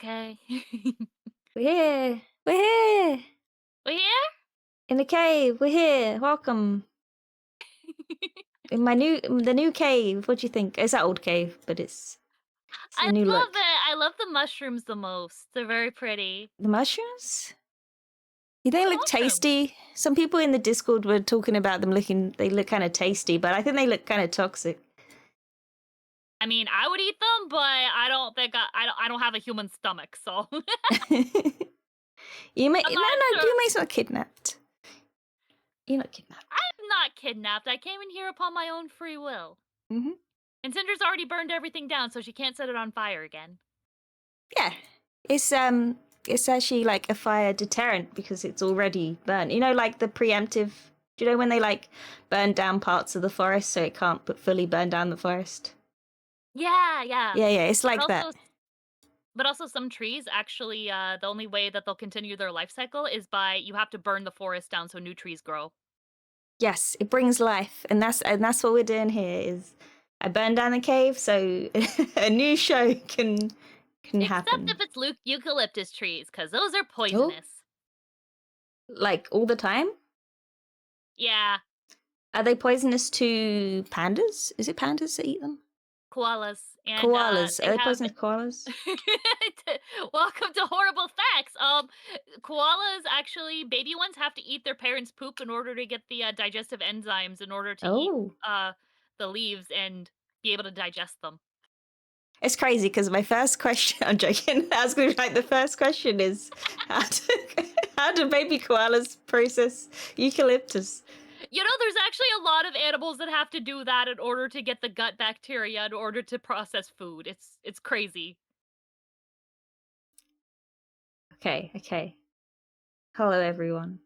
Okay. We're here. We're here. We here? In the cave. We're here. Welcome. In the new cave. What do you think? It's that old cave, but it's I a new love look. it. I love the mushrooms the most. They're very pretty. The mushrooms? You think Yeah, they the look mushrooms. tasty? Some people in the Discord were talking about them they look kind of tasty, but I think they look kind of toxic. I mean, I would eat them, but I don't think I don't have a human stomach, so You may I'm no not no. sure. You may not kidnapped. You're not kidnapped. I'm not kidnapped. I came in here upon my own free will. Mm-hmm. And Cinders already burned everything down, so she can't set it on fire again. Yeah, it's actually like a fire deterrent because it's already burnt. You know, like the preemptive. Do you know when they like burn down parts of the forest so it can't fully burn down the forest? Yeah. Yeah, it's But like that. also, some trees actually, the only way that they'll continue their life cycle is by you have to burn the forest down so new trees grow. Yes, it brings life, and that's what we're doing here. Is I burn down the cave so a new show can Except happen. if it's eucalyptus trees, because those are Oh, poisonous. like all the time? Yeah, Are they poisonous to pandas? Is it pandas that eat them? koalas. And Koalas. Are they they have. poisonous to koalas? Welcome to horrible facts. Koalas actually, baby ones have to eat their parents' poop in order to get the digestive enzymes in order to eat Oh. the leaves and be able to digest them. It's crazy because my first question, I'm joking, I was going to be like, the first question is how do baby koalas process eucalyptus? You know, there's actually a lot of animals that have to do that in order to get the gut bacteria in order to process food. It's crazy. Okay. Hello, everyone.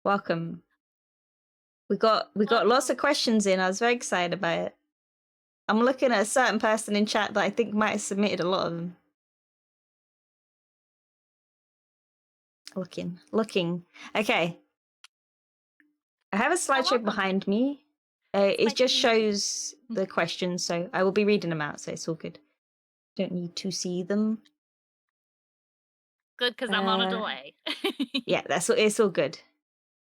Welcome. We got lots of questions in. I was very excited about it. I'm looking at a certain person in chat that I think might have submitted a lot of them. Looking. Okay. I have a slideshow behind me. It just shows the questions, so I will be reading them out, so it's all good. Don't need to see them. Good, because I'm on a delay. Yeah, it's all good.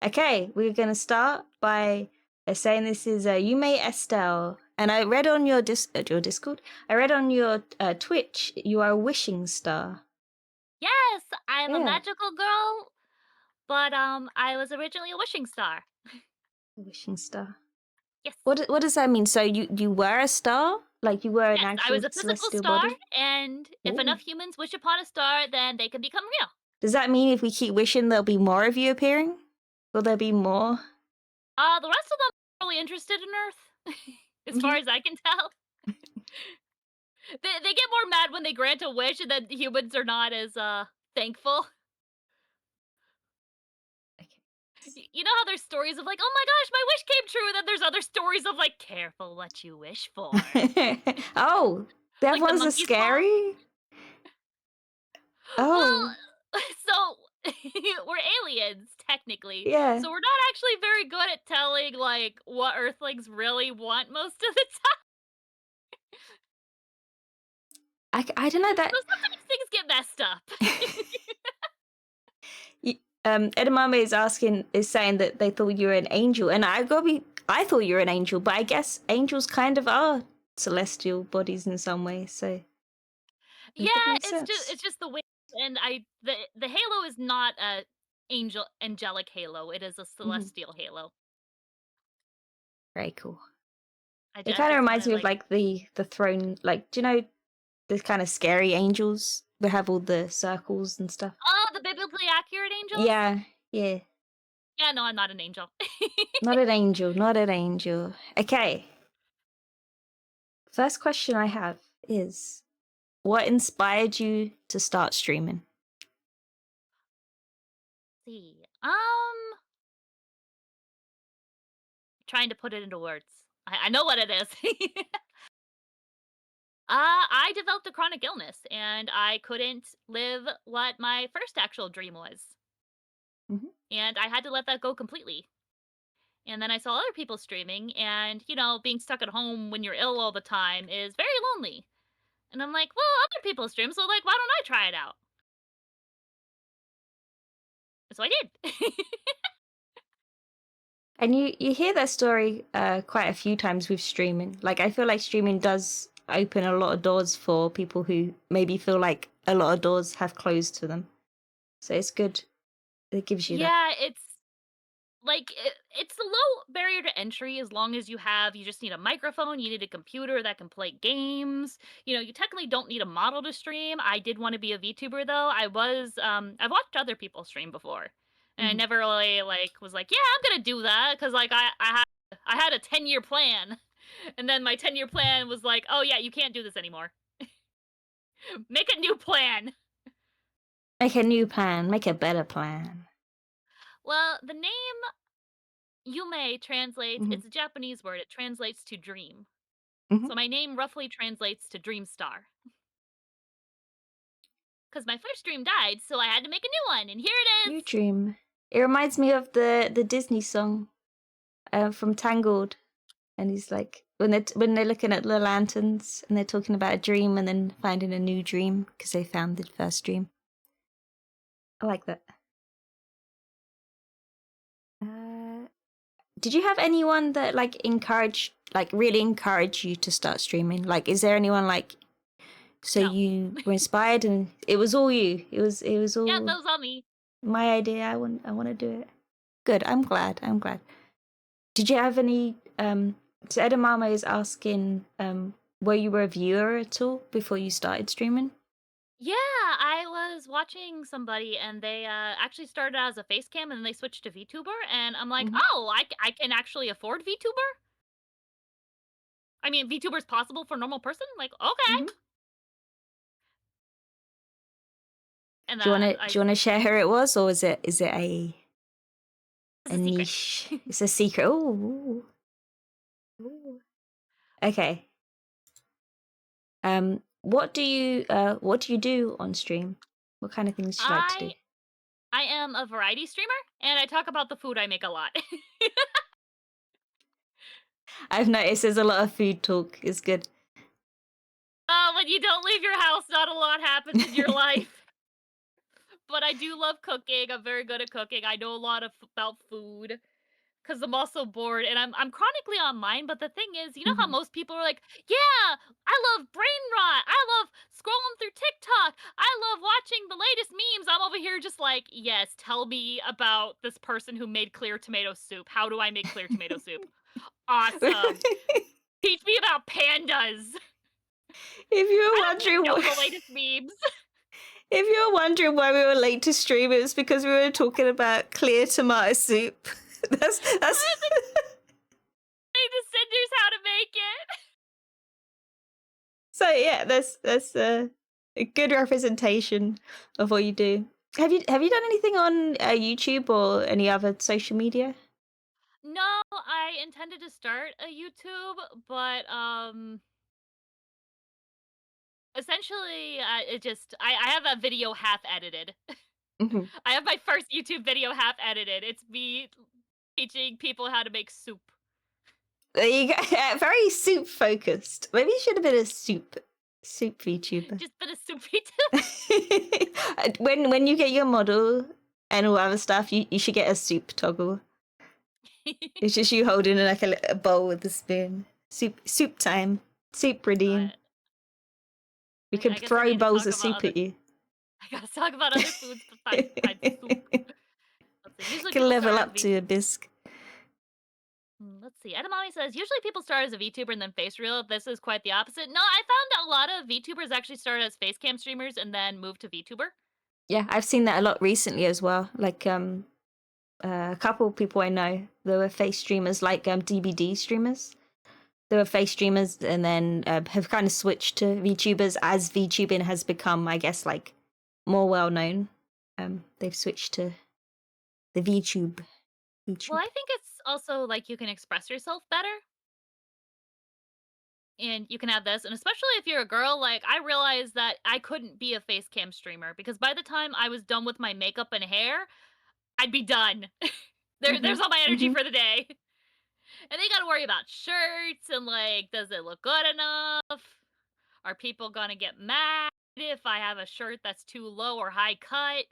Okay, we're gonna start by saying this is YumeEstelle, and I read on your Discord. I read on your Twitch. You are a wishing star. Yes, I'm a Yeah, magical girl, but I was originally a wishing star. a wishing star. Yes. What does that mean? So you were a star, like you were an Yes, I actual was a physical celestial star, body. and if Ooh. enough humans wish upon a star, then they can become real. Does that mean if we keep wishing, there'll be more of you appearing? Will there be more? The rest of them are really interested in Earth, as far as I can tell. They get more mad when they grant a wish and then humans are not as thankful. You know how there's stories of like, oh my gosh, my wish came true, and then there's other stories of like, careful what you wish for. Oh, that Like the ones are monkey's paw? scary. Oh, Well, so we're aliens technically, yeah. so we're not actually very good at telling like what Earthlings really want most of the time. I don't know that. So sometimes things get messed up. Edamame is saying that they thought you were an angel, and I thought you were an angel, but I guess angels kind of are celestial bodies in some way, so Yeah, that makes it's sense. just the way, and the halo is not a angelic halo. It is a Mhm. celestial halo. Very cool. I It kind of just reminds wanna me of like. like the throne, like do you know the kind of scary angels that have all the circles and stuff? Oh, the biblically accurate angels? Yeah, yeah. Yeah, no, I'm not an angel. Not an angel, not an angel. Okay. First question I have is, what inspired you to start streaming? See, trying to put it into words. I know what it is. I developed a chronic illness, and I couldn't live what my first actual dream was, Mhm. and I had to let that go completely. And then I saw other people streaming, and being stuck at home when you're ill all the time is very lonely. And I'm like, well, other people stream, so like, why don't I try it out? So I did. And you hear that story quite a few times with streaming. Like I feel like streaming does open a lot of doors for people who maybe feel like a lot of doors have closed to them. So it's good. It gives you that. Yeah, it's a low barrier to entry as long as you just need a microphone, you need a computer that can play games. You technically don't need a model to stream. I did want to be a VTuber though. I've watched other people stream before. And I Mhm. never really was like, yeah, I'm gonna do that because like I had a 10-year plan. And then my 10-year plan was like, oh yeah, you can't do this anymore. Make a new plan. Make a new plan. Make a better plan. Well, the name Yume translates, Hmm. it's a Japanese word, it translates to dream. Hmm. So my name roughly translates to dream star. Because my first dream died, so I had to make a new one, and here it New is! dream. It reminds me of the Disney song from Tangled, and he's like when they're looking at the lanterns and they're talking about a dream and then finding a new dream because they found the first dream. I like that. Uh, did you have anyone that really encouraged you to start streaming? Like, is there anyone like so No. you were inspired and it was all you? It was Yeah, all that was all me. my idea. I want to do it. Good. I'm glad. I'm glad. Did you have any? So Edamame is asking, were you a viewer at all before you started streaming? Yeah, I was watching somebody, and they actually started out as a face cam, and then they switched to VTuber, and I'm like, Hmm. oh, I can actually afford VTuber? I mean, VTuber's possible for a normal person? Like, okay. Hmm. And Do you want to I do you want to share who it was, or is it a it's a secret. niche? It's a secret. Oh. Okay. What do you do on stream? What kind of things do you like to do? I I am a variety streamer, and I talk about the food I make a lot. I've noticed there's a lot of food talk. It's good. When you don't leave your house, not a lot happens in your life. But I do love cooking. I'm very good at cooking. I know a lot about food because I'm also bored and I'm chronically online. But the thing is, you know how Mhm. most people are like, yeah, I love brain rot. I love scrolling through TikTok. I love watching the latest memes. I'm over here just like, yes, tell me about this person who made clear tomato soup. How do I make clear tomato soup? Awesome. Teach me about pandas. If you I were don't need to wondering know what, the latest memes. if you were wondering why we were late to stream, it was because we were talking about clear tomato soup. That's Need to Cinders how to make it. so yeah. That's a good representation of what you do. Have you done anything on YouTube or any other social media? No, I intended to start a YouTube, but essentially, I have a video half edited. Mhm. I have my first YouTube video half edited. It's me teaching people how to make soup. There you go. Very soup focused. Maybe you should have been a soup VTuber. Just been a soup VTuber. When you get your model and all other stuff, you should get a soup toggle. It's just you holding like a bowl with a spoon. Soup time. Soup redeem. But We I could guess I throw need to bowls talk of about soup other. at you. I gotta talk about other foods besides soup. Let's see. Usually Can people level start as up to a bisque. Let's see. Edamame says usually people start as a VTuber and then face reel. This is quite the opposite. No, I found a lot of VTubers actually start as face cam streamers and then move to VTuber. Yeah, I've seen that a lot recently as well. Like a couple of people I know, there were face streamers like DBD streamers. There were face streamers and then have kind of switched to VTubers as VTubing has become, I guess, like more well known. They've switched to the VTube. Well, VTube. I think it's also like you can express yourself better and you can have this. And especially if you're a girl, like I realized that I couldn't be a face cam streamer because by the time I was done with my makeup and hair, I'd be done. Hmm. There's all my energy Hmm. for the day. And they got to worry about shirts and like, does it look good enough? Are people gonna get mad if I have a shirt that's too low or high cut?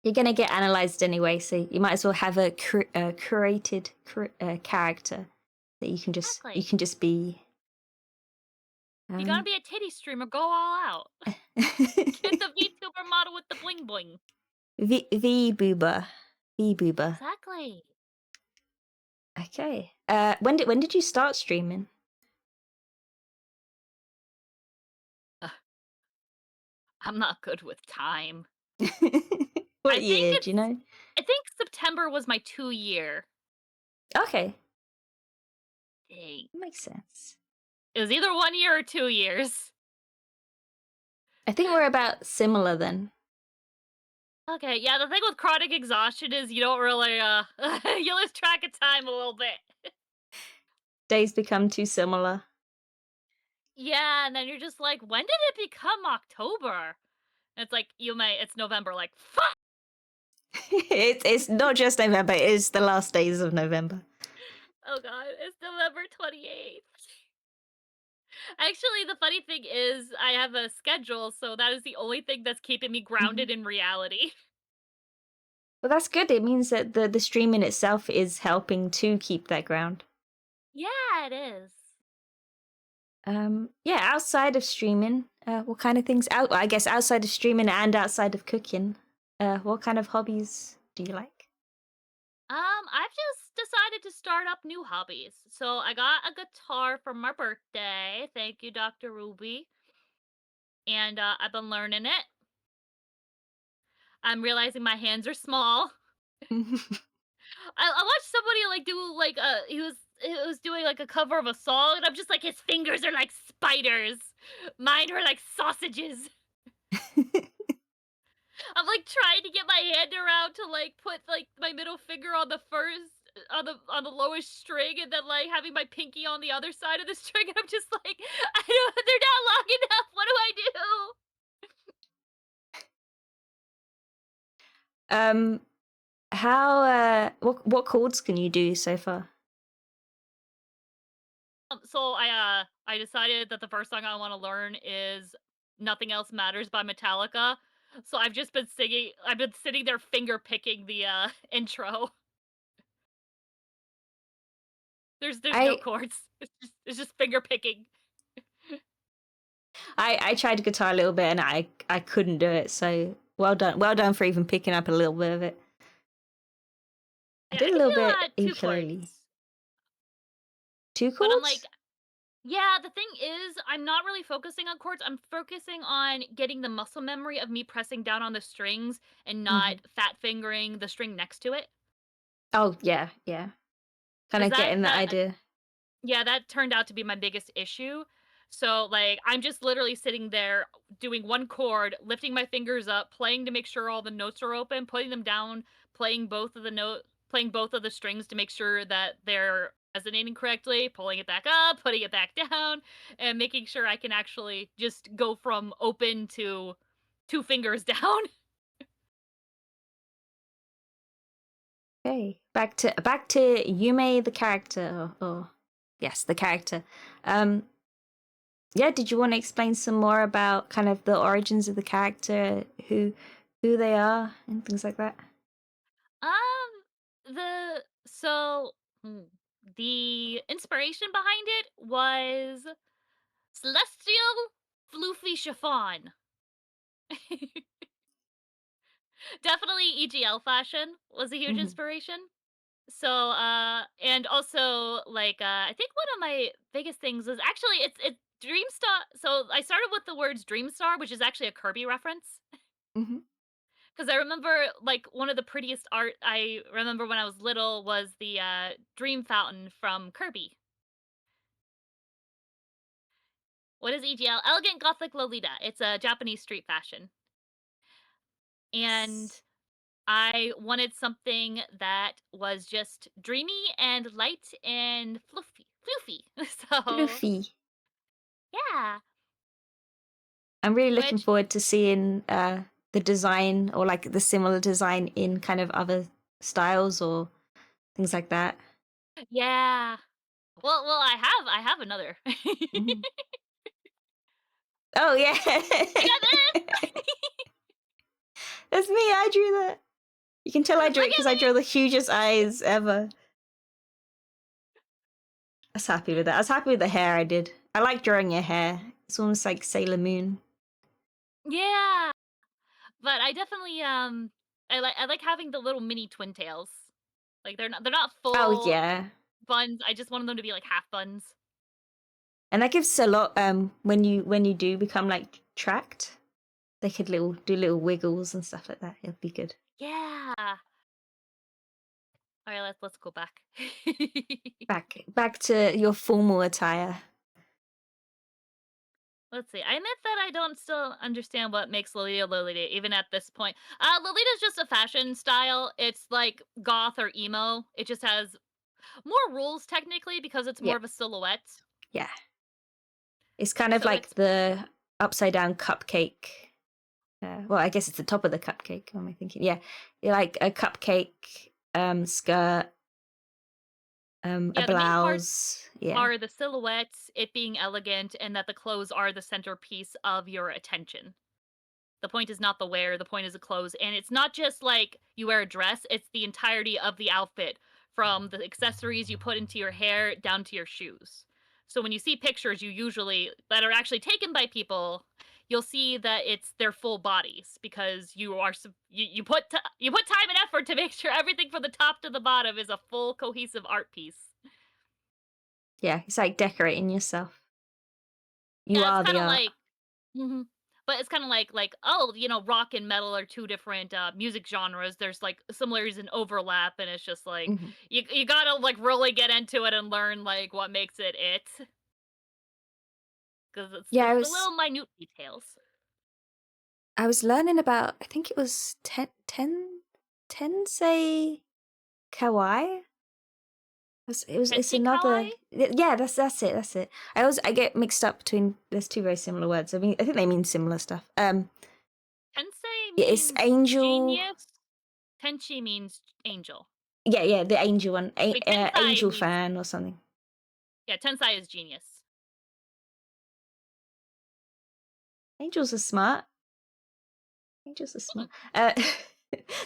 You're gonna get analyzed anyway, so you might as well have a curated character that you Exactly. can just be. If you're gonna Um, be a titty streamer, go all out. Get the VTuber model with the bling bling. V boober, V boober. Exactly. Okay. When did you start streaming? Ugh, I'm not good with time. I What think year? Do you it's know? I think September was my 2 year. Okay, Dang. makes sense. It was either 1 year or 2 years. I think we're about similar then. Okay, yeah, the thing with chronic exhaustion is you don't really, you lose track of time a little bit. Days become too similar. Yeah, and then you're just like, "When did it become October?" And it's like, "Yume, it's November." Like, "Fuck!" It's not just November, it is the last days of November. Oh god, it's November 28th. Actually, the funny thing is I have a schedule, so that is the only thing that's keeping me Mhm. grounded in reality. Well, that's good. It means that the streaming itself is helping to keep that ground. Yeah, it is. Yeah, outside of streaming, what kind of things out? I guess outside of streaming and outside of cooking, what kind of hobbies do you like? I've just decided to start up new hobbies. So I got a guitar for my birthday. Thank you, Dr. Ruby. And I've been learning it. I'm realizing my hands are small. I watched somebody like do like he was doing like a cover of a song, and I'm just like his fingers are like spiders. Mine are like sausages. I'm like trying to get my hand around to like put like my middle finger on the first on the lowest string, and then like having my pinky on the other side of the string, and I'm just like, I don't, they're not long enough. What do I do? um, how what chords can you do so far? So I decided that the first song I want to learn is "Nothing Else Matters" by Metallica. So I've just been singing. I've been sitting there finger picking the intro. There's no I chords. It's just finger picking. I tried guitar a little bit and I couldn't do it. So well done for even picking up a little bit of it. I Yeah, did I a can little do bit two ukulele. chords, 2 but I'm like, chords? yeah. The thing is, I'm not really focusing on chords. I'm focusing on getting the muscle memory of me pressing down on the strings and not Hmm. fat fingering the string next to it. Oh yeah, yeah. Kind Cause of getting that idea. yeah, that turned out to be my biggest issue. So, like, I'm just literally sitting there doing one chord, lifting my fingers up, playing to make sure all the notes are open, putting them down, playing both of the strings to make sure that they're resonating correctly, pulling it back up, putting it back down, and making sure I can actually just go from open to two fingers down. Okay, back to Yume the character, or yes, the character. Um, yeah, did you want to explain some more about kind of the origins of the character, who they are, and things like that? The so hmm, the inspiration behind it was celestial floofy chiffon. Definitely EGL fashion was a huge Hmm. inspiration. So, and also like I think one of my biggest things was actually it's Dreamstar. So I started with the words Dreamstar, which is actually a Kirby reference. Hmm. Because I remember like one of the prettiest art I remember when I was little was the Dream Fountain from Kirby. What is EGL? Elegant Gothic Lolita. It's a Japanese street fashion. And Yes, I wanted something that was just dreamy and light and fluffy. Floofy. So, Luffy. yeah. I'm really looking Which, forward to seeing the design or like the similar design in kind of other styles or things like that. yeah. Well, I have another. Mhm. Oh yeah. I got this! That's me. I drew that. You can tell I drew it Look because at I me! draw the hugest eyes ever. I was happy with that. I was happy with the hair I did. I like drawing your hair. It's almost like Sailor Moon. Yeah, but I definitely, I like having the little mini twin tails. Like, they're not Oh full yeah. buns, I just wanted them to be, like, half buns. And that gives a lot when you do become like tracked. They could do little wiggles and stuff like that. It'd be good. Yeah. Alright, let's go back. Back to your formal attire. Let's see. I admit that I don't still understand what makes Lolita Lolita, even at this point. Lolita's just a fashion style. It's like goth or emo. It just has more rules technically because it's more Yep. of a silhouette. Yeah. It's kind of So like it's the upside down cupcake. Well, I guess it's the top of the cupcake. What am I thinking? Yeah, like a cupcake skirt, a yeah, the main parts blouse. Yeah, are the silhouettes, it being elegant, and that the clothes are the centerpiece of your attention. The point is not the wear, the point is the clothes. And it's not just like you wear a dress, it's the entirety of the outfit from the accessories you put into your hair down to your shoes. So when you see pictures you usually that are actually taken by people, you'll see that it's their full bodies because you put time and effort to make sure everything from the top to the bottom is a full cohesive art piece. yeah. It's like decorating yourself. You Yeah, it's are kind the of art. like But it's kind of like, oh, rock and metal are two different music genres. There's like similarities and overlap, and it's just like Mhm. you gotta like really get into it and learn like what makes it, because Yeah, it's the little minute details. I was learning about. I think it was Tensei Kawaii. It's Tensei another. kawaii, Yeah, that's it. I get mixed up between. There's two very similar words. I think they mean similar stuff. tensei Yeah, it's means angel. genius. Tenchi means angel. Yeah, the angel one. Wait, tensai Angel means fan or something. yeah, tensai is genius. Angels are smart. Angels are smart.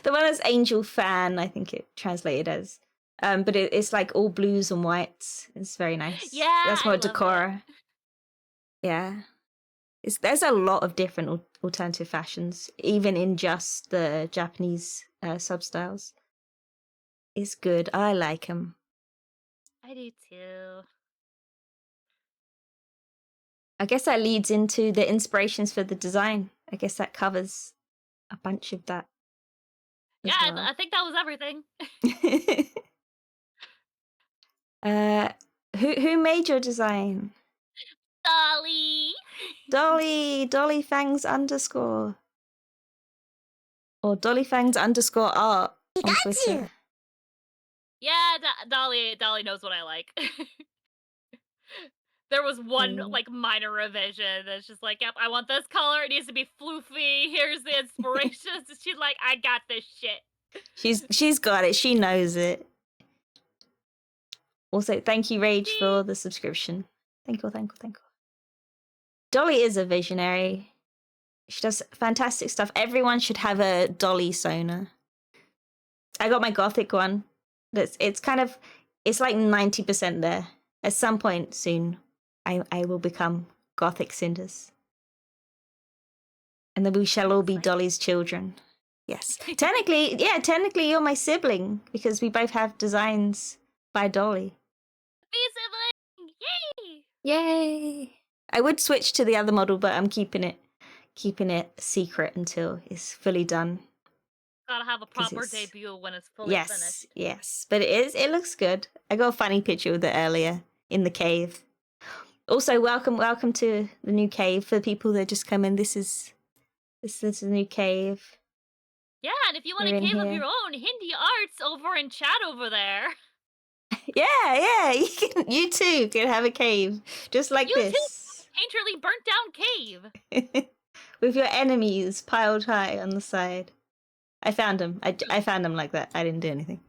The one that's angel fan, I think it translated as. But it's like all blues and whites. It's very nice. Yeah, That's I more love it. decora. Yeah. There's a lot of different alternative fashions, even in just the Japanese substyles. It's good. I like them. I do too. I guess that leads into the inspirations for the design. I guess that covers a bunch of that Yeah, as I, well. I think that was everything. uh, who made your design? Dolly. Dolly Fangs underscore or Dolly Fangs underscore art on Twitter. Yeah, Dolly knows what I like. There was one Mm. like minor revision that's just like, yep, I want this color. It needs to be floofy. Here's the inspirations. She's like, I got this shit. She's got it. She knows it. Also, thank you, Rage, See? for the subscription. Thank you. Dolly is a visionary. She does fantastic stuff. Everyone should have a Dolly Sona. I got my Gothic one. It's like 90% there. At some point soon, I will become Gothic Cinders. And then we shall all be Exciting. Dolly's children. Yes. Technically you're my sibling because we both have designs by Dolly. Be sibling! Yay! Yay! I would switch to the other model, but I'm keeping it secret until it's fully done. Gotta have a 'Cause proper it's debut when it's fully yes, finished. yes. But it looks good. I got a funny picture with it earlier in the cave. Also, welcome to the new cave for the people that just come in. This is the new cave. Yeah, and if you want We're a in cave of here. your own, Hindi Arts over in chat over there. Yeah. You too can have a cave just like You too! this. Painterly burnt down cave! With your enemies piled high on the side. I found them. I found them like that. I didn't do anything.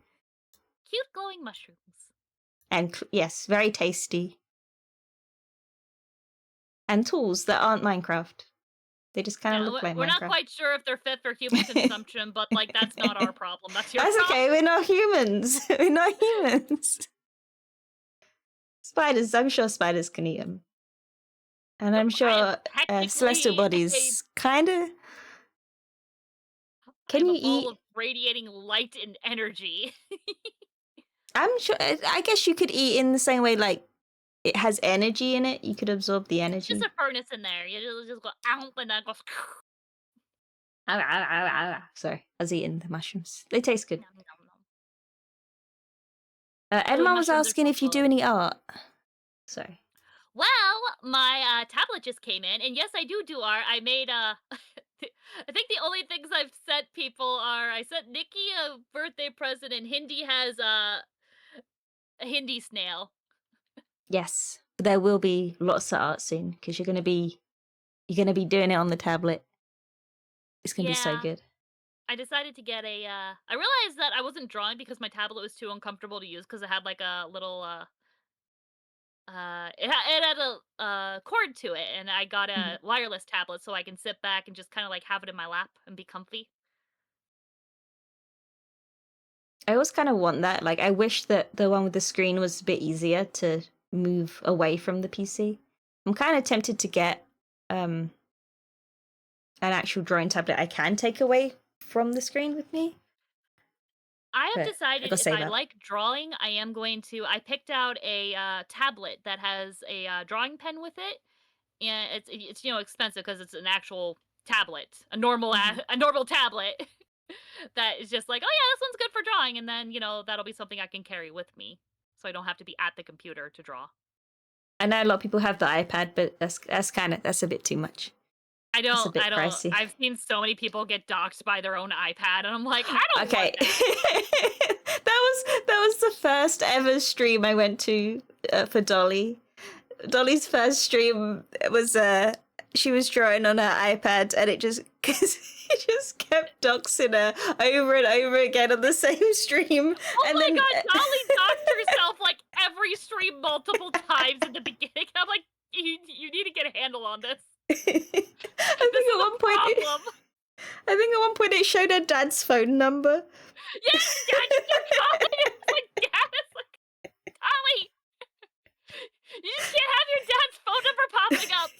Cute glowing mushrooms. And yes, very tasty. and tools that aren't Minecraft. They just kind of Yeah, look like we're not Minecraft. quite sure if they're fit for human consumption, but, like, that's not our problem, that's your That's problem. okay. We're not humans. We're not humans. Spiders. I'm sure spiders can eat them, and I'm I am sure celestial technically a bodies kind of. Can I'm a you ball eat? of radiating light and energy. I'm sure. I guess you could eat in the same way, like it has energy in it. You could absorb the Just energy. a furnace in there. You just go, "Ow," and then it goes Sorry, I was eating the mushrooms. They taste good. nom, nom, nom. Ooh, Edmar was mushrooms are asking so if you do good. any art. Sorry. Well, my, tablet just came in, and yes, I do art. I made, I think the only things I've sent people are I sent Nikki a birthday present, and Hindi has, a Hindi snail. Yes, there will be lots of art soon because you're gonna be doing it on the tablet. It's gonna be so Yeah. good. I decided to get a, I realized that I wasn't drawing because my tablet was too uncomfortable to use because it had, like, a little, it had a, cord to it, and I got Mhm. a wireless tablet so I can sit back and just kinda, like, have it in my lap and be comfy. I always kind of want that. Like, I wish that the one with the screen was a bit easier to move away from the PC. I'm kind of tempted to get um an actual drawing tablet I can take away from the screen with me, I have but I decided gotta if save I up. like drawing, I picked out a, tablet that has a, drawing pen with it, and it's, expensive because it's an actual tablet, Mhm. a normal tablet that is just like, "Oh, yeah, this one's good for drawing," and then, that'll be something I can carry with me, so I don't have to be at the computer to draw. I know a lot of people have the iPad, but that's a bit too much. That's a I bit don't pricey. I've seen so many people get doxxed by their own iPad, and I'm like, "I don't want Okay. that." that was the first ever stream I went to for Dolly. Dolly's first stream was she was drawing on her iPad and it just it just kept doxing her over and over again on the same stream Oh and my then god, Dolly doxed herself, like, every stream multiple times in the beginning. I'm like, "You need to get a handle on this. I This think at is one a point problem." I think at one point it showed her dad's phone number. Yeah, yeah, just kept calling. It's like, "Yes!" Like, "Dolly, you just can't have your dad's phone number popping up.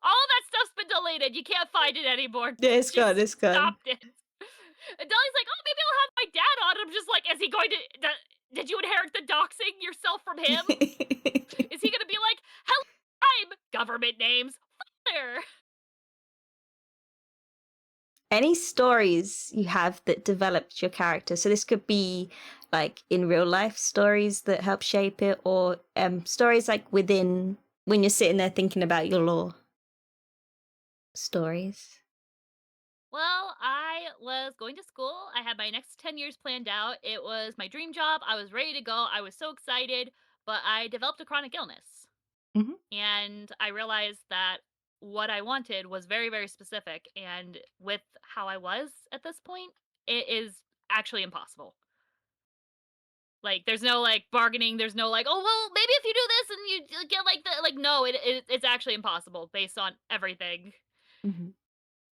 All of that stuff's been deleted. You can't find it anymore. Yeah, it's gone, Just it's gone. stopped it." And Dolly's like, "Oh, maybe I'll have my dad on." I'm just like, "Is he going to did you inherit the doxing yourself from him? Is he gonna be like, 'Hello, I'm government names, father'?" Any stories you have that developed your character? So this could be like in real life stories that help shape it, or stories like within when you're sitting there thinking about your lore stories. Well, I was going to school. I had my next 10 years planned out. It was my dream job. I was ready to go. I was so excited, but I developed a chronic illness. Hmm. And I realized that what I wanted was very, very specific. And with how I was at this point, it is actually impossible. Like, there's no like bargaining. There's no like, "Oh, well, maybe if you do this and you get like that." Like, no, it's actually impossible based on everything. Hmm.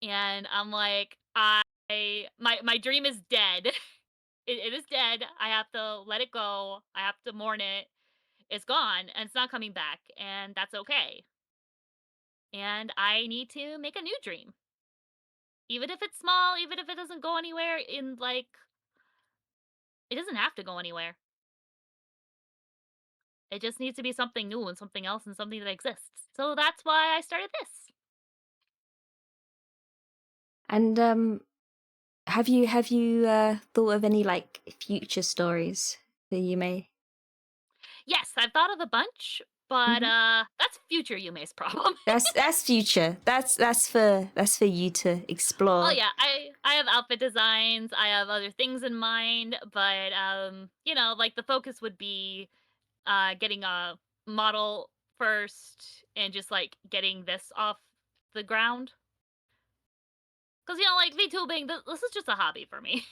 And I'm like, my dream is dead. It is dead. I have to let it go. I have to mourn it. It's gone and it's not coming back, and that's okay. And I need to make a new dream. Even if it's small, even if it doesn't go anywhere in like it doesn't have to go anywhere. It just needs to be something new and something else and something that exists. So that's why I started this. And have you thought of any like future stories that you may? Yes, I've thought of a bunch, but Mhm. that's future Yume's problem. That's future. That's for you to Oh explore. yeah, I have outfit designs, I have other things in mind, but like the focus would be getting a model first and just like getting this off the ground. Cuz like VTubing, this is just a hobby for me.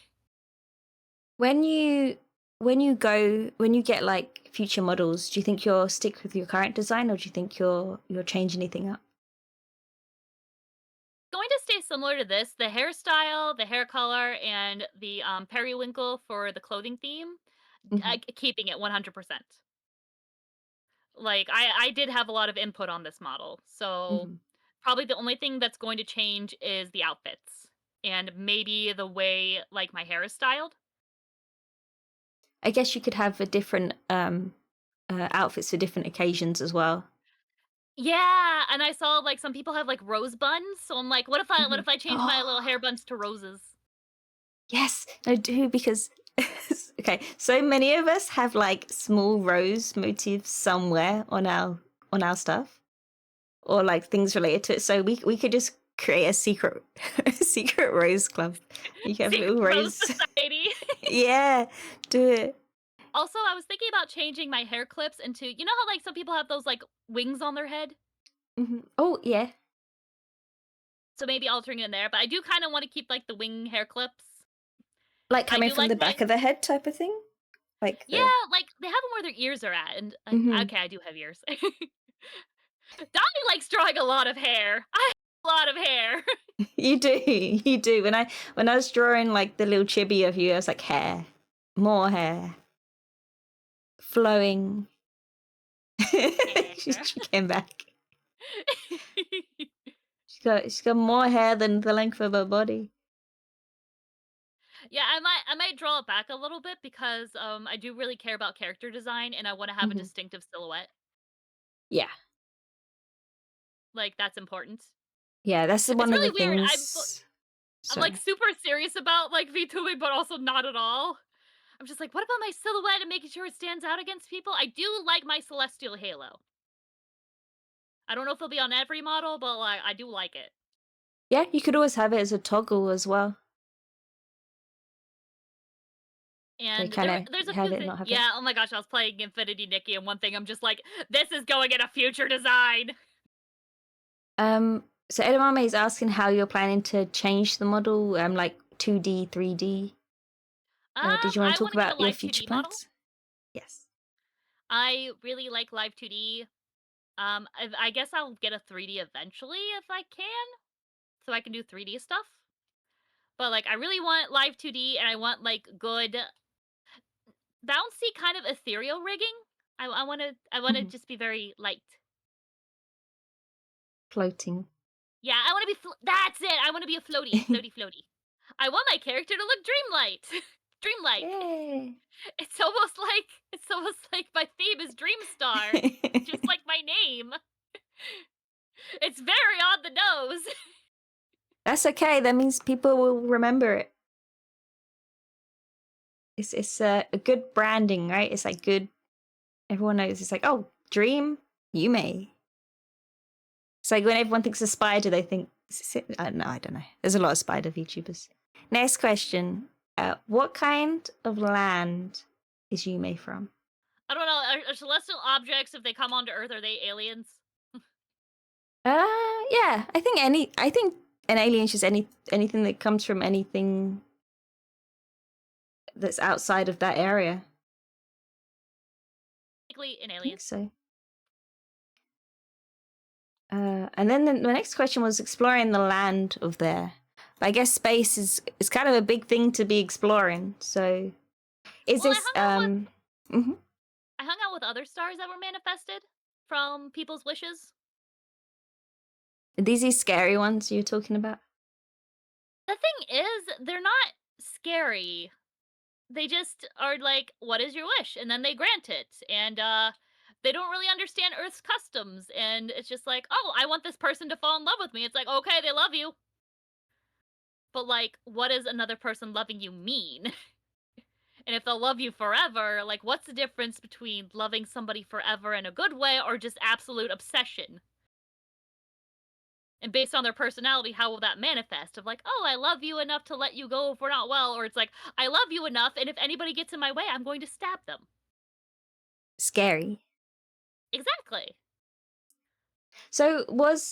When you when you get like future models, do you think you'll stick with your current design, or do you think you'll change anything up? Going to stay similar to this, the hairstyle, the hair color, and the, periwinkle for the clothing theme, Hmm. keeping it 100%. Like, I did have a lot of input on this model, so Hmm. probably the only thing that's going to change is the outfits, and maybe the way, like, my hair is styled. I guess you could have a different outfits for different occasions as well. Yeah, and I saw, like, some people have, like, rose buns, so I'm like, what Hmm. if I change my little hair buns to roses? Yes, I do, because okay, so many of us have like small rose motifs somewhere on our stuff, or like things related to it. So we could just create a secret a secret rose club. You can have Secret little Rose rose. Society. Yeah, do it. Also, I was thinking about changing my hair clips into you know how, like, some people have those, like, wings on their head? Hmm. Oh yeah, So maybe altering it in there, but I do kinda wanna keep, like, the wing hair clips. like I coming do from like the my back of the head type of thing, like yeah, the. like, they have them where their ears are at, and Hmm. okay, I do have ears. Donnie likes drawing a lot of hair. I have a lot of hair. You do, you do. When I was drawing like the little chibi of you, I was like hair, more hair, flowing. Hair. She came back. She's got more hair than the length of her body. Yeah, I might draw it back a little bit because, I do really care about character design, and I wanna have a Hmm. distinctive silhouette. Yeah, Like, that's important. yeah. That's It's one of the really weird. things. I'm, like, Sorry. super serious about, like, VTubing, but also not at all. I'm just like, "What about my silhouette and making sure it stands out against people?" I do like my celestial halo. I don't know if it'll be on every model, but, like, I do like it. Yeah, you could always have it as a toggle as well. So you And kind of there's a have few it, things. not have it. Yeah, oh my gosh, I was playing Infinity Nikki, and one thing I'm just like, "This is going in a future design." So Edamame is asking how you're planning to change the model, like 2D, 3D. Did you want I to talk wanna get a about your live future 2D model. plans? Yes. I really like live 2D. I guess I'll get a 3D eventually if I can, so I can do 3D stuff. But, like, I really want live 2D, and I want, like, good bouncy kind of ethereal rigging. I wanna Hmm. just be very light. Floating. Yeah, I wanna be that's it, I wanna be a floaty, floaty, floaty. I want my character to look dreamlight. Dreamlike. Yay. It's almost like my theme is Dreamstar, just like my name. It's very on the nose. That's okay. That means people will remember it. It's a good branding, right? It's like good. Everyone knows. It's like, oh, Dream, Yume. It's like when everyone thinks of spider, they think. I don't know. I don't know. There's a lot of spider VTubers. Next question. What kind of land is Yume from? I don't know, are celestial objects, if they come onto Earth, are they aliens? Yeah. I think an alien is just anything that comes from anything that's outside of that area. Basically, an I alien. think so. And then the next question was exploring the land of there. But I guess space is kind of a big thing to be exploring. So is Well, this mhm. I hung out with other stars that were manifested from people's wishes. These scary ones you're talking about? The thing is, they're not scary. They just are like, "What is your wish?" And then they grant it, and, they don't really understand Earth's customs, and it's just like, "Oh, I want this person to fall in love with me." It's like, "Okay, they love you." But, like, what does another person loving you mean? And if they'll love you forever, like, what's the difference between loving somebody forever in a good way or just absolute obsession? And based on their personality, how will that manifest? Of like, "Oh, I love you enough to let you go if we're not well," or it's like, "I love you enough, and if anybody gets in my way, I'm going to stab them." Scary. Exactly. So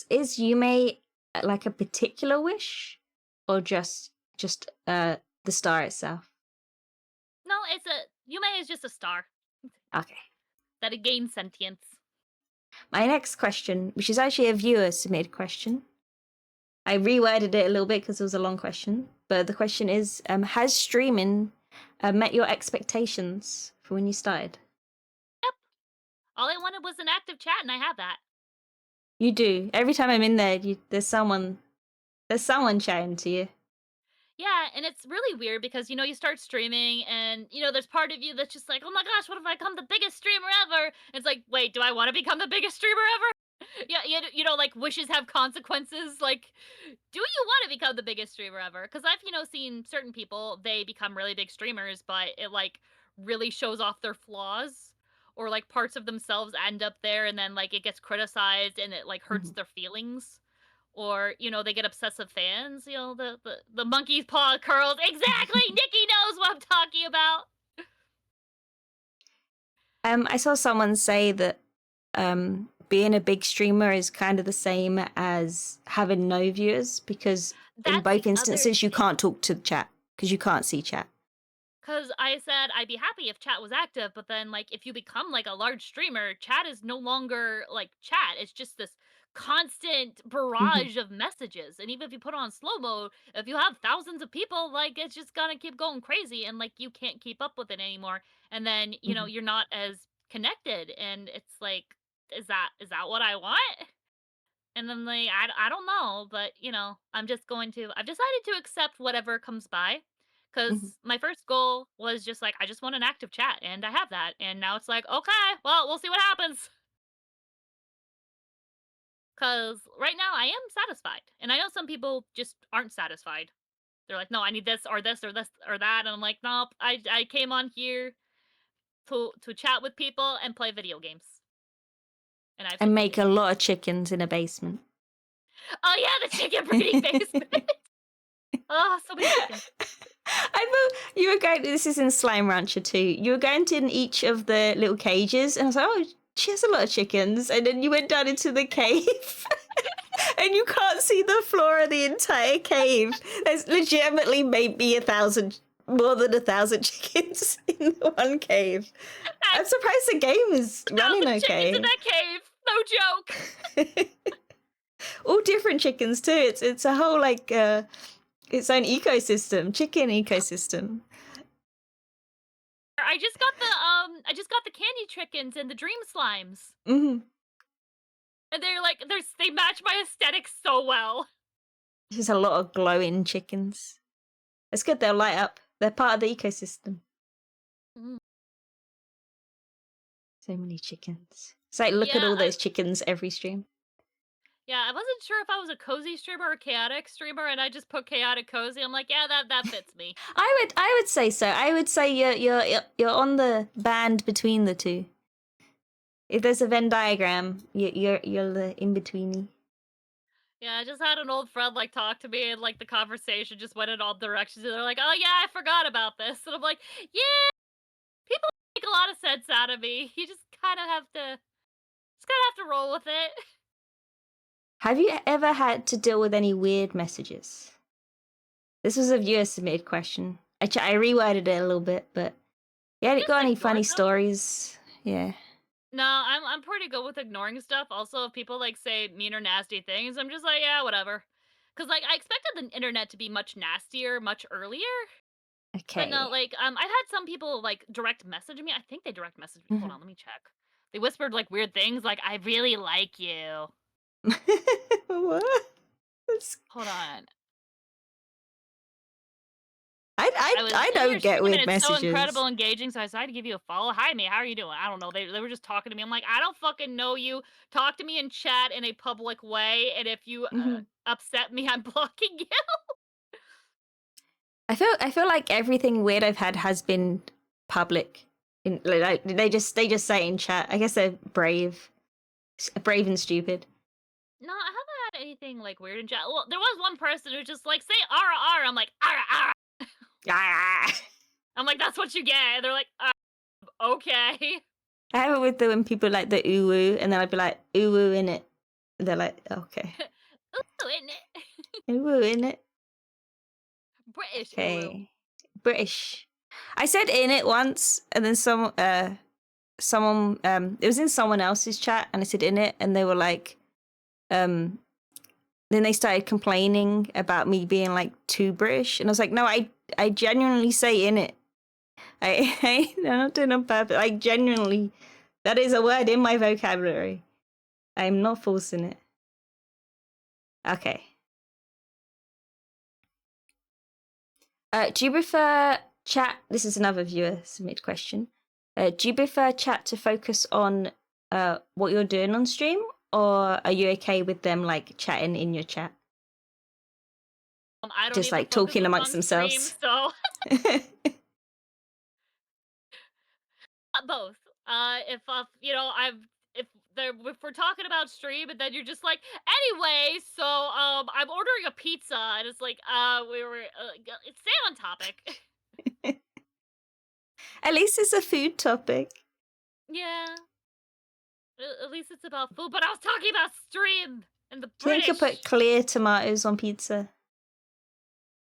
is Yume like a particular wish, or just the star itself? No, it's a Yume is just a star Okay. that it gains sentience. My next question, which is actually a viewer submitted question. I reworded it a little bit because it was a long question. But the question is, has streaming met your expectations for when you started? Yep. All I wanted was an active chat, and I have that. You do. Every time I'm in there, there's someone chatting to you. Yeah, and it's really weird because, you start streaming and, there's part of you that's just like, "Oh my gosh, what if I become the biggest streamer ever?" It's like, "Wait, do I wanna become the biggest streamer ever?" Yeah, like, wishes have consequences, like, do you wanna become the biggest streamer ever? Because I've, seen certain people, they become really big streamers, but it, like, really shows off their flaws, or, like, parts of themselves end up there, and then, like, it gets criticized, and it, like, hurts Mhm. their feelings. Or, they get obsessive fans, the monkey's paw curls. Exactly! Nikki knows what I'm talking about! I saw someone say that being a big streamer is kind of the same as having no viewers because in That's both the other instances you thing. can't talk to the chat because you can't see chat. Because I said I'd be happy if chat was active, but then, like, if you become, like, a large streamer, chat is no longer, like, chat. It's just this constant Mhm, barrage of messages, and even if you put on slow mode, if you have thousands of people, like, it's just gonna keep going crazy, and, like, you can't keep up with it anymore, and then, mhm, you're not as connected, and it's like, is that what I want? And then, like, I don't know, but, I've decided to accept whatever comes by, mhm. because my first goal was just like, I just want an active chat, and I have that, and now it's like, "Okay, well, we'll see what happens." Because right now I am satisfied, and I know some people just aren't satisfied. They're like, "No, I need this or this or that," and I'm like, "Nope, I came on here to chat with people and play video games," and I've And make succeeded. a lot of chickens in a basement. Oh, yeah, the chicken breeding basement. Oh, so many chickens. I thought you were going. This is in Slime Rancher too. You were going to in each of the little cages, and I was like, "Oh, she has a lot of chickens." And then you went down into the cave, and you can't see the floor of the entire cave. There's legitimately maybe more than 1,000 chickens in one cave. I'm surprised the game is running 1,000 chickens in okay. that cave. No joke. All different chickens too. It's a whole like its own ecosystem, chicken ecosystem. I just got the candy chickens and the dream slimes. Hmm. And they match my aesthetic so well. There's a lot of glowing chickens. It's good they'll light up. They're part of the ecosystem. Mm. So many chickens. It's like look at Yeah, all I those chickens every stream. yeah, I wasn't sure if I was a cozy streamer or a chaotic streamer, and I just put chaotic cozy. I'm like, yeah, that fits me. I would say so. I would say you're on the band between the two. If there's a Venn diagram, you're the in betweeny. Yeah, I just had an old friend like talk to me, and like the conversation just went in all directions. And they're like, "Oh yeah, I forgot about this," and I'm like, "Yeah, people make a lot of sense out of me. You just kind of have to roll with it." Have you ever had to deal with any weird messages? This was a viewer submitted question. I reworded it a little bit, but yeah, you Just got any ignore funny them. stories? Yeah. No, I'm pretty good with ignoring stuff. Also, if people like say mean or nasty things, I'm just like, yeah, whatever. Cause like I expected the internet to be much nastier, much earlier. But no, Okay. like I've had some people like direct message me. I think they direct messaged me. Hold Mhm. on, let me check. They whispered like weird things like I really like you. What? That's- Hold on. I, I I was I in your don't get stream and weird it's so messages. incredible engaging, so I decided to give you a follow. Hi, mate. How are you doing? I don't know. They were just talking to me. I'm like, I don't fucking know you. Talk to me in chat in a public way, and if you Mhm. upset me, I'm blocking you. I feel like everything weird I've had has been public. Like they just say in chat. I guess they're brave and stupid. No, I haven't had anything like weird in chat. Well, there was one person who was just like, say ara ara. I'm like, ara ara. Ah! I'm like, that's what you get. And they're like, okay. I have it with when people like the ooh woo, and then I'd be like ooh woo in it. They're like okay, Ooh, isn't it? ooh woo in it. British ooh. Okay, British. I said in it once, and then someone it was in someone else's chat, and I said in it, and they were like, then they started complaining about me being like too British, and I was like, no, I genuinely say in it. I'm not doing it on purpose. I genuinely, that is a word in my vocabulary. I'm not forcing it. Okay. Do you prefer chat? This is another viewer submitted question. Do you prefer chat to focus on what you're doing on stream, or are you okay with them like chatting in your chat, I don't just need to like focus talking what's amongst on stream, themselves? so both. If you know, if we're talking about stream, and then you're just like, anyway, so I'm ordering a pizza, and it's like, we were stay on topic. At least it's a food topic. Yeah, at least it's about food. But I was talking about stream and the Do you think you put British. clear tomatoes on pizza?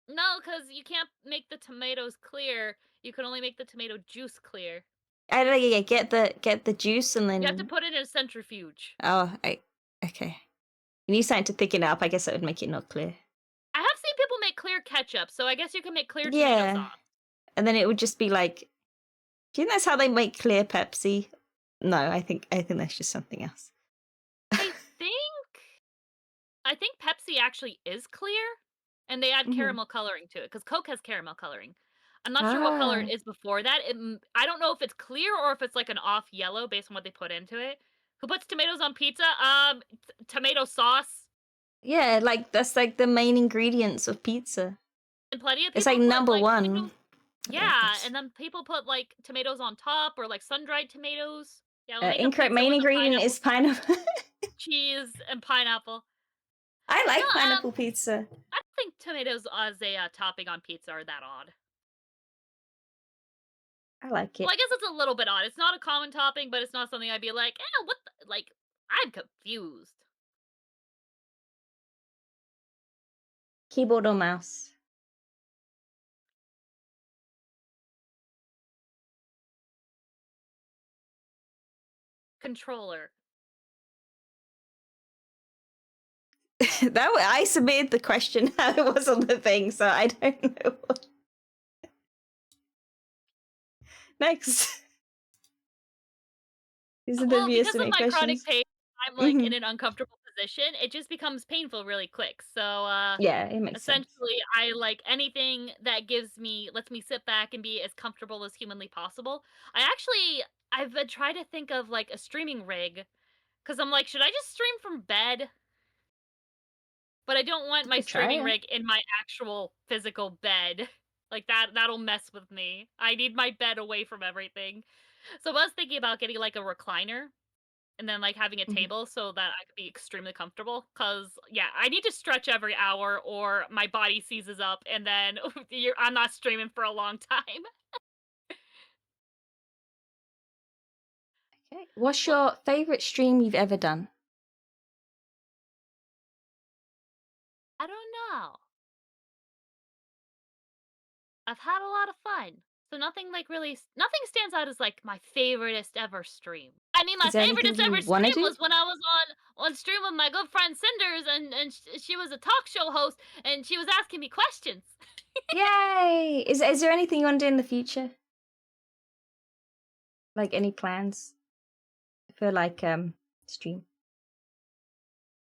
No, because you can't make the tomatoes clear. You can only make the tomato juice clear. I don't know, yeah, get the juice and You have to then put it in a centrifuge. okay. You need something to thicken it up. I guess that would make it not clear. I have seen people make clear ketchup, so I guess you can make clear tomato Yeah, sauce. and then it would just be like, do you think that's how they make clear Pepsi? No, I think that's just something else. I think I think Pepsi actually is clear, and they add Mhm. caramel coloring to it because Coke has caramel coloring. I'm not sure what color it Ah, is before that. I don't know if it's clear or if it's like an off yellow based on what they put into it. Who puts tomatoes on pizza? Tomato sauce. yeah, like that's like the main ingredients of pizza. And plenty of It's people like put number like one. tomatoes. Yeah, and then people put like tomatoes on top or like sun-dried tomatoes. Yeah, we'll make a Incorrect. pizza Main with a ingredient pineapple is pineapple. cheese and pineapple. I No, like pineapple pizza. I don't think tomatoes as a topping on pizza are that odd. I like Well, it. I guess it's a little bit odd. It's not a common topping, but it's not something I'd be like, what the, like, I'm confused. Keyboard or mouse? Controller. I submitted the question how it was on the thing, so I don't know. Next. These are the Well, viewer because of submitted my chronic questions. pain, I'm like Hmm. in an uncomfortable position. It just becomes painful really quick. So, Yeah, it makes sense. essentially, I like anything that lets me sit back and be as comfortable as humanly possible. I've been trying to think of like a streaming rig because I'm like, should I just stream from bed? But I don't want You my could try streaming it. rig in my actual physical bed. Like that'll mess with me. I need my bed away from everything. So I was thinking about getting like a recliner and then like having a Mhm. table so that I could be extremely comfortable. Cause yeah, I need to stretch every hour or my body seizes up and then I'm not streaming for a long time. Okay. What's Well, your favorite stream you've ever done? I don't know. I've had a lot of fun. So nothing like nothing stands out as like my favoriteest ever stream. I mean, my Is there anything favoriteest you ever want to stream do? was when I was on stream with my good friend Cinders, and she was a talk show host, and she was asking me questions. Yay! Is there anything you want to do in the future? Like any plans for like stream?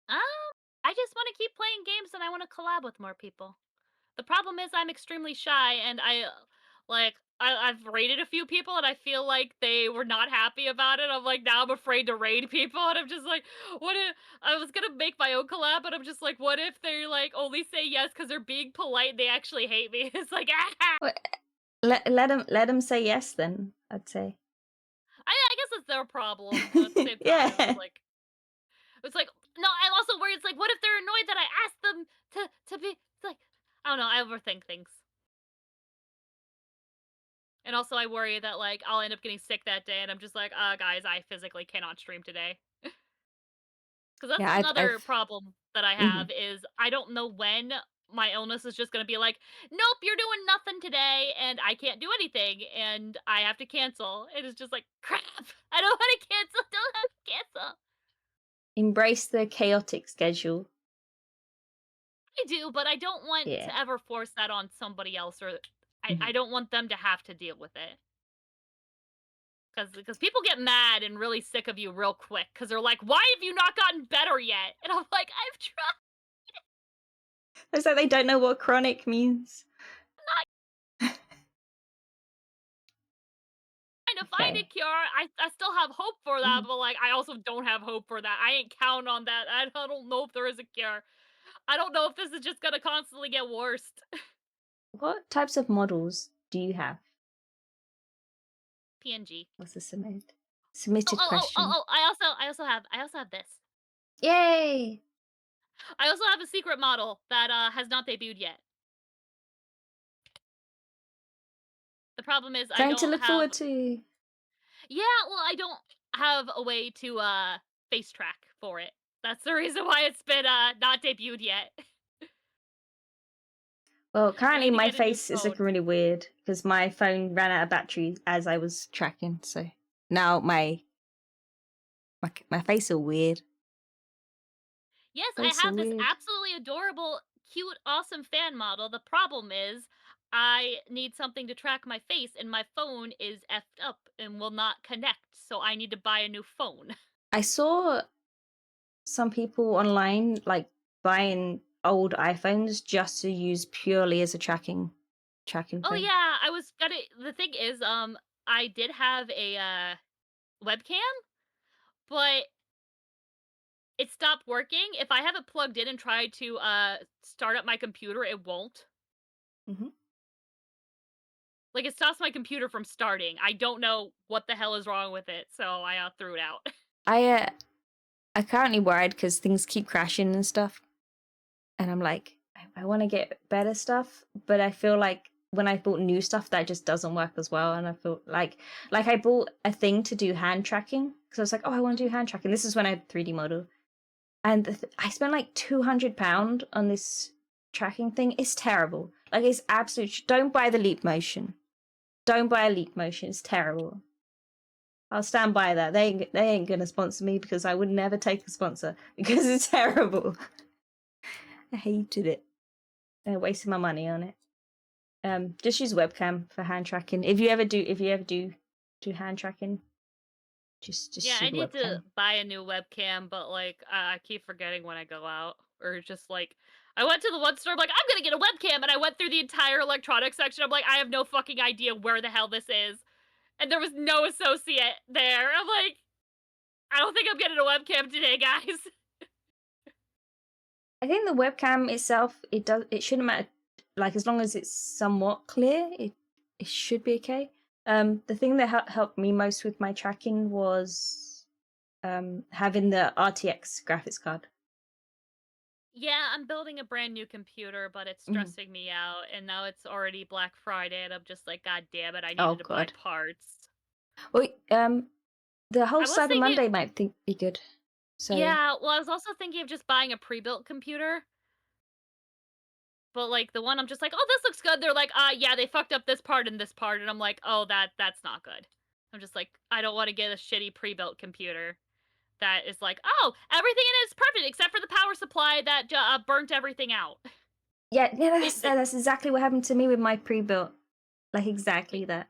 Um, I just want to keep playing games, and I want to collab with more people. The problem is I'm extremely shy, and I've raided a few people, and I feel like they were not happy about it. I'm like, now I'm afraid to raid people, and I'm just like, what if I was gonna make my own collab, but I'm just like, what if they like only say yes because they're being polite and they actually hate me? It's like, ah! Well, let them say yes then. I'd say. I guess it's their problem, but at the same time, Yeah. it's like no. I'm also worried. It's like, what if they're annoyed that I asked them to be? It's like I don't know. I overthink things. And also I worry that, like, I'll end up getting sick that day, and I'm just like, guys, I physically cannot stream today. Because Yeah, that's I've another problem that I mhm. have is I don't know when my illness is just gonna be like, nope, you're doing nothing today, and I can't do anything, and I have to cancel. It is just like, crap. I don't want to cancel. Don't have to cancel. Embrace the chaotic schedule. I do, but I don't want Yeah. to ever force that on somebody else, or I Mhm. don't want them to have to deal with it. Because people get mad and really sick of you real quick because they're like, why have you not gotten better yet? And I'm like, I've tried It's like they don't know what chronic means. to find a Okay. cure. I still have hope for that, Mhm. but like, I also don't have hope for that. I ain't count on that. I don't know if there is a cure. I don't know if this is just gonna constantly get worse. What types of models do you have? PNG. What's the submitted? Oh, Submitted oh, oh, oh, question. oh, I also have this. Yay! I also have a secret model that has not debuted yet. The problem is I Something to don't look have forward to. yeah, well, I don't have a way to face track for it. That's the reason why it's been not debuted yet. Well, I currently need to my get a new face is phone. looking really weird because my phone ran out of battery as I was tracking. So now my face is weird. Yes, I Face is have this weird. absolutely adorable, cute, awesome fan model. The problem is I need something to track my face and my phone is effed up and will not connect, so I need to buy a new phone. I saw some people online like buying old iPhones just to use purely as a tracking Oh phone. yeah, I was gonna the thing is, I did have a webcam, but it stopped working. If I have it plugged in and try to start up my computer, it won't. Hmm. Like it stops my computer from starting. I don't know what the hell is wrong with it, so I threw it out. I uh, I currently worried because things keep crashing and stuff, and I'm like, I want to get better stuff, but I feel like when I bought new stuff, that just doesn't work as well, and I feel like I bought a thing to do hand tracking because I was like, oh, I want to do Mhm. hand tracking. This is when I had 3D model, and I spent like £200 on this tracking thing. It's terrible. Like it's absolute. Don't buy the Leap Motion. Don't buy a Leap Motion. It's terrible. I'll stand by that. They ain't gonna sponsor me because I would never take a sponsor because it's terrible. I hated it. I wasted my money on it. Just use webcam for hand tracking. If you ever do hand tracking, Yeah, just I use need to webcam. buy a new webcam, but like I keep forgetting when I go out, or just like I went to the one store, I'm like I'm gonna get a webcam, and I went through the entire electronics section. I'm like I have no fucking idea where the hell this is, and there was no associate there. I'm like I don't think I'm getting a webcam today, guys. I think the webcam itself, it shouldn't matter. Like as long as it's somewhat clear, it should be okay. The thing that helped me most with my tracking was having the RTX graphics card. Yeah, I'm building a brand new computer, but it's Mhm. stressing me out, and now it's already Black Friday, and I'm just like, God damn it, I Oh needed to buy god. parts. Well, the whole I was Cyber thinking, Monday might be good. So yeah, well, I was also thinking of just buying a pre-built computer, but like the one I'm just like, oh, this looks good. They're like, yeah, they fucked up this part and this part, and I'm like, oh, that's not good. I'm just like, I don't want to get a shitty pre-built computer that is like, oh, everything in it is perfect except for the power supply that burnt everything out. yeah, They, they that's exactly what happened to me with my pre-built. Like exactly that.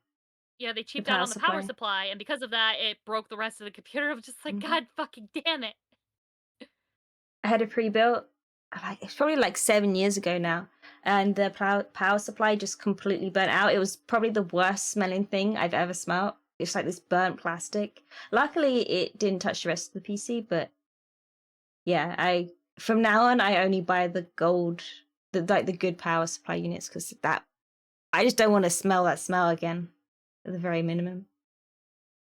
Yeah, they The cheaped out power on the power supply. supply, and because of that, it broke the rest of the computer. I'm just like, Hmm. God fucking damn it. I had a pre-built. Like it's probably like 7 years ago now, and the power supply just completely burnt out. It was probably the worst smelling thing I've ever smelled. It's like this burnt plastic. Luckily, it didn't touch the rest of the PC, but yeah, I from now on I only buy the gold, the good power supply units because that I just don't want to smell that smell again. At the very minimum.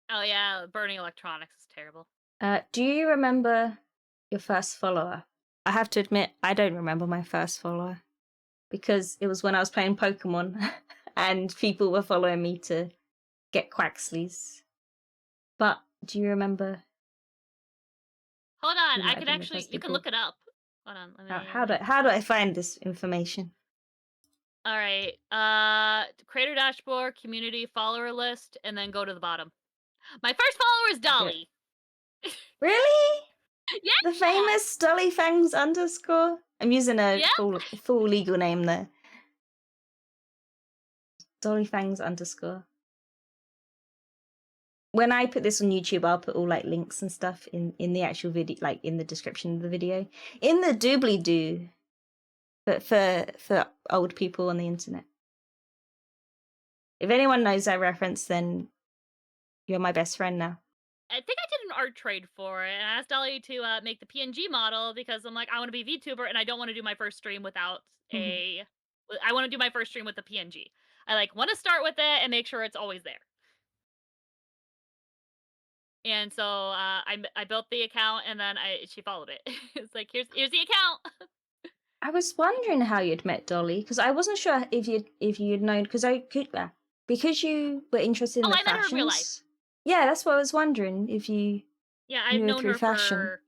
Oh yeah, burning electronics is terrible. Do you remember your first follower? I have to admit, I don't remember my first follower because it was when I was playing Pokemon and people were following me to get Quaxleys. But do you remember Hold on, who I might have can been the actually, first you can people? look it up. Hold on, let How me do I find this information? Alright, creator dashboard, community, follower list, and then go to the bottom. My first follower is Good. Dolly. Really? The Yeah! famous Dollyfangs underscore? I'm using a Yeah? full legal name there. Dollyfangs underscore. When I put this on YouTube, I'll put all like links and stuff in the actual video, like in the description of the video, in the doobly doo, but for old people on the internet. If anyone knows that reference, then you're my best friend now. I think I did an art trade for it, and I asked Dolly to make the PNG model because I'm like, I want to be VTuber, and I don't want to do my first stream without Mhm. a. I want to do my first stream with the PNG. I like want to start with it and make sure it's always there. And so I built the account, and then she followed it. It's like here's the account. I was wondering how you'd met Dolly because I wasn't sure if you'd known because I could because you were interested in Oh, the I met her in real life. fashions. Yeah, that's what I was wondering if you Yeah, I've knew her known through her fashion. for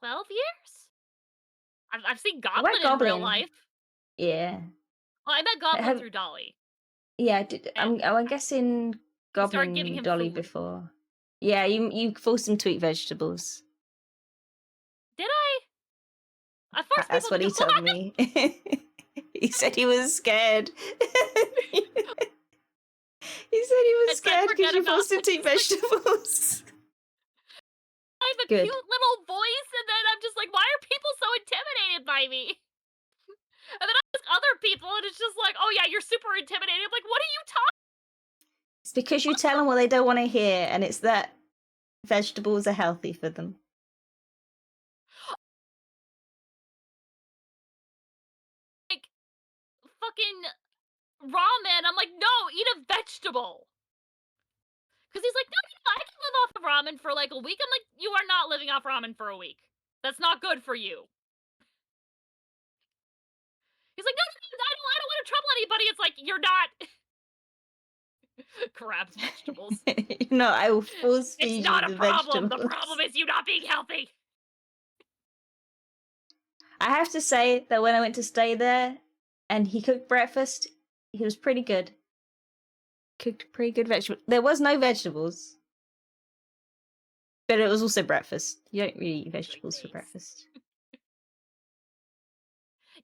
12 years. I've seen What about Goblin in real Goblin? life. Yeah. Well, I met Goblin Have through Dolly, yeah, and I'm guessing I started giving Goblin him Dolly food. before. Yeah, you forced him to eat vegetables. Did I? I forced That's people to what do he told what? me. He said he was scared. He said he was I said scared because forget you about forced him it. to eat It's like vegetables. I have a Good. cute little voice, and then I'm just like, why are people so intimidated by me? And then I ask other people, and it's just like, oh yeah, you're super intimidated. I'm like, what are you talking? It's because you tell them what they don't want to hear, and it's that vegetables are healthy for them. Like fucking ramen. I'm like, no, eat a vegetable. Because he's like, no, I can live off of ramen for like a week. I'm like, you are not living off ramen for a week. That's not good for you. He's like, no, I don't want to trouble anybody. It's like you're not. Grabs vegetables. No, I will force It's feed you not a the problem. The vegetables. problem is you not being healthy. I have to say that when I went to stay there and he cooked breakfast, he was pretty good. Cooked pretty good vegetables. There was no vegetables, but it was also breakfast. You don't really eat Like, vegetables for thanks. breakfast.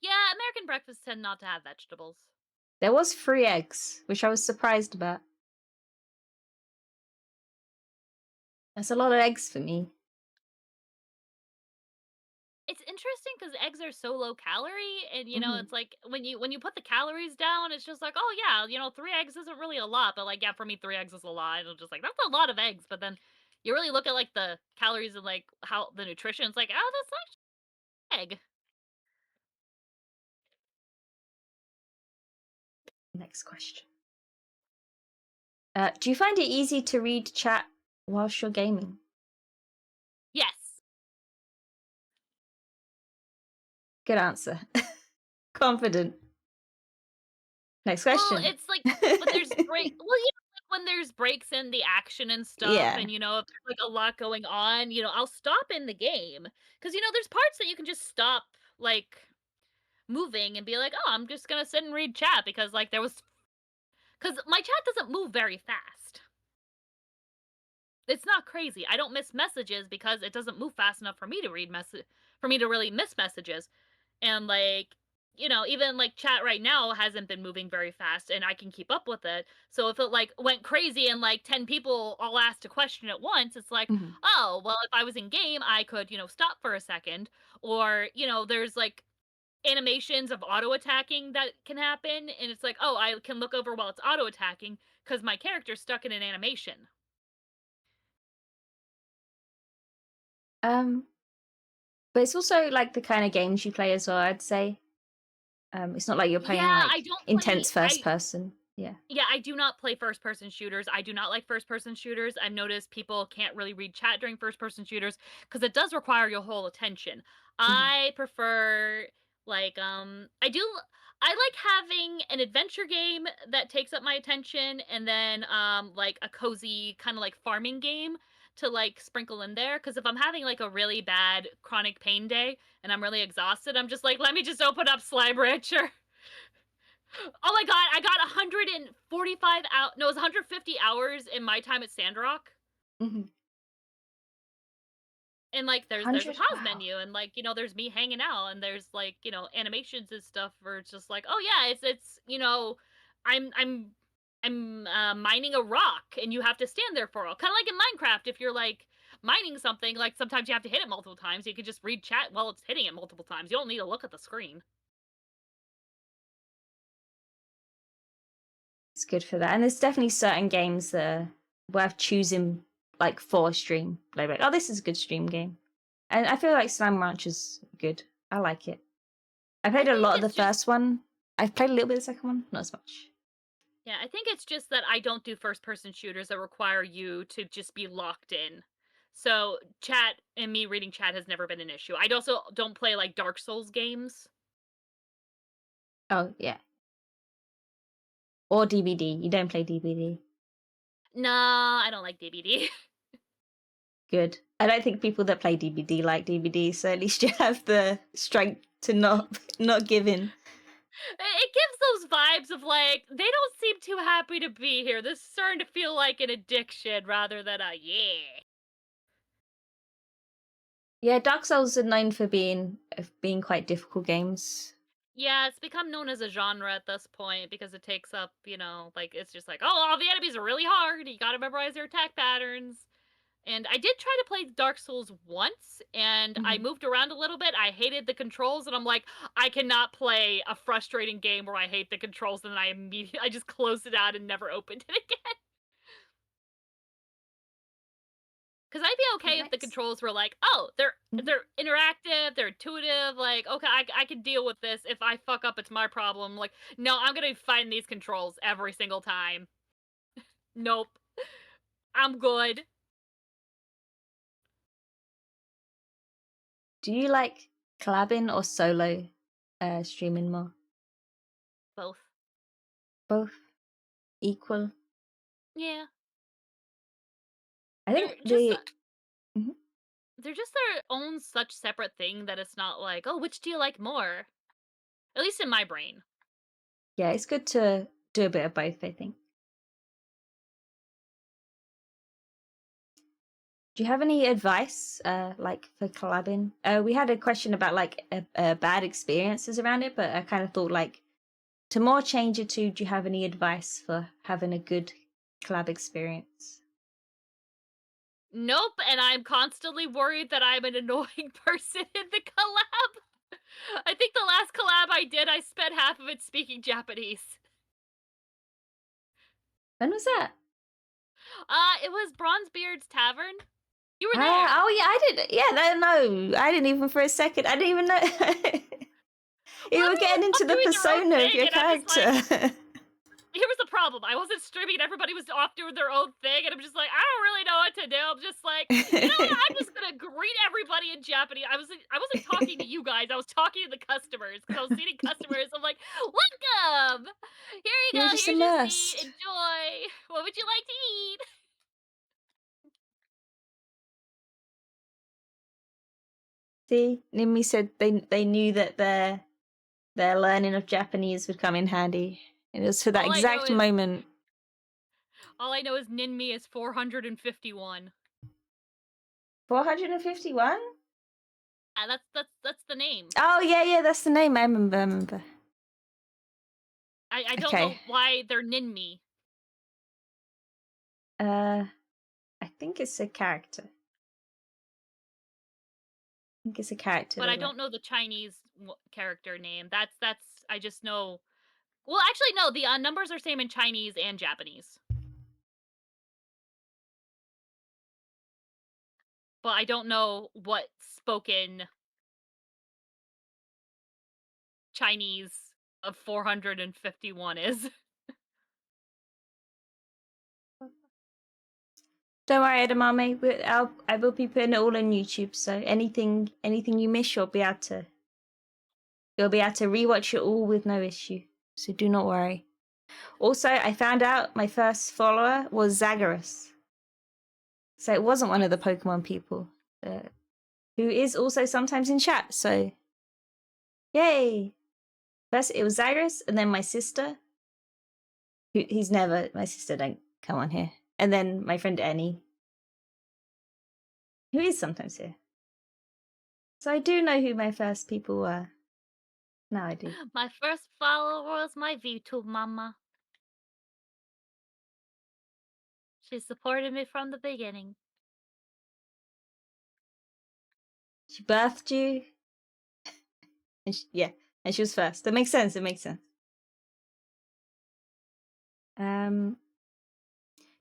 Yeah, American breakfasts tend not to have vegetables. There was 3 eggs, which I was surprised about. That's a lot of eggs for me. It's interesting because eggs are so low calorie, and Mhm. it's like when you put the calories down, it's just like, oh yeah, 3 eggs isn't really a lot, but like yeah, for me 3 eggs is a lot. I'm just like that's a lot of eggs, but then you really look at like the calories and like how the nutrition, it's like oh that's not egg. Next question. Do you find it easy to read chat whilst you're gaming? Yes. Good answer. Confident. Next Well, question. it's like when there's like when there's breaks in the action and stuff, Yeah. and if there's like a lot going on, I'll stop in the game because there's parts that you can just stop like moving and be like, oh, I'm just gonna sit and read chat because like because my chat doesn't move very fast. It's not crazy. I don't miss messages because it doesn't move fast enough for me to for me to really miss messages. And like, even like chat right now hasn't been moving very fast and I can keep up with it. So if it like went crazy and like 10 people all asked a question at once, it's like, Mhm. oh, well, if I was in game, I could, stop for a second. Or, there's like animations of auto attacking that can happen. And it's like, oh, I can look over while it's auto attacking because my character's stuck in an animation. Um, but it's also like the kind of games you play as well, I'd say. It's not like you're Yeah, playing like I don't play. intense first person. Yeah. Yeah, I do not play first person shooters. I do not like first person shooters. I've noticed people can't really read chat during first person shooters because it does require your whole attention. Mhm. I prefer like I like having an adventure game that takes up my attention and then like a cozy kind of like farming game to like sprinkle in there because if I'm having like a really bad chronic pain day and I'm really exhausted, I'm just like, let me just open up Slime Rancher. Oh my god, I got 145 out. No, it was 150 hours in my time at Sandrock. Mm-hmm. And like there's a 100. pause Wow. menu and like, there's me hanging out and there's like, animations and stuff where it's just like, oh yeah, it's I'm mining a rock and you have to stand there for a while. Kind of like in Minecraft, if you're like mining something, like sometimes you have to hit it multiple times. You can just read chat while it's hitting it multiple times. You don't need to look at the screen. It's good for that. And there's definitely certain games that are worth choosing like for a stream. Like, oh, this is a good stream game. And I feel like Slime Ranch is good. I like it. I I played a think lot of the it's just first one. I've played a little bit of the second one, not as much. Yeah, I think it's just that I don't do first person shooters that require you to just be locked in. So, chat and me reading chat has never been an issue. I also don't play like Dark Souls games. Oh, yeah. Or DBD. You don't play DBD. Nah, I don't like DBD. Good. I don't think people that play DBD like DBD, so at least you have the strength to not give in. It gives those vibes of like they don't seem too happy to be here. This is starting to feel like an addiction rather than a yeah. Yeah, Dark Souls are known for being quite difficult games. Yeah, it's become known as a genre at this point because it takes up, like it's just like, oh, all the enemies are really hard. You gotta memorize their attack patterns. And I did try to play Dark Souls once, and I Mhm. moved around a little bit. I hated the controls, and I'm like, I cannot play a frustrating game where I hate the controls, and I just closed it out and never opened it again. Because I'd be The okay if the next. controls were like, oh, they're Mhm. they're interactive, they're intuitive, like, okay, I can deal with this. If I fuck up, it's my problem. Like, no, I'm gonna find these controls every single time. Nope, I'm good. Do you like collabing or solo streaming more? Both. Both equal. Yeah. I They're think just Mhm. they're just their own such separate thing that it's not like, oh, which do you like more? At least in my brain. Yeah, it's good to do a bit of both, I think. Do you have any advice, like for collabing? We had a question about like bad experiences around it, but I kind of thought like to more change it to, do you have any advice for having a good collab experience? Nope, and I'm constantly worried that I'm an annoying person in the collab. I think the last collab I did, I spent half of it speaking Japanese. When was that? It was Bronzebeard's Tavern. You were there. Oh yeah, I did. Yeah, no, I didn't even for a second. I didn't even know. Well, You were everyone getting was into off the doing their own persona of thing, your and I'm just like, character. here was the problem. I wasn't streaming, everybody was off doing their own thing, and I'm just like, I don't really know what to do. I'm just like, what? I'm just gonna greet everybody in Japanese. I wasn't talking to you guys. I was talking to the customers because I was seating customers. I'm like, welcome. Here you You go. were just Here's your seat. immersed. Enjoy. What would you like to eat? See, Nimmi said they knew that their learning of Japanese would come in handy. And it was for that All I know exact is moment. all I know is Ninmi is 451. 451? That's the name. Oh yeah, that's the name. I remember. I don't Okay. know why they're Ninmi, Uh, I think it's a character. I think it's a character but they I like. don't know the Chinese character name. That's I just know. Well, actually, no. The numbers are same in Chinese and Japanese, but I don't know what spoken Chinese of 451 is. Don't worry, Edamame. I will be putting it all on YouTube. So anything you miss, you'll be able to rewatch it all with no issue. So do not worry. Also, I found out my first follower was Zagorus. So it wasn't one of the Pokemon people, who is also sometimes in chat. So, yay! First it was Zyrus, and then my sister. He's never. My sister don't come on here, and then my friend Annie, who is sometimes here. So I do know who my first people were. Now I do. My first follower was my VTube mama. She supported me from the beginning. She birthed you. And and she was first. That makes sense. It makes sense.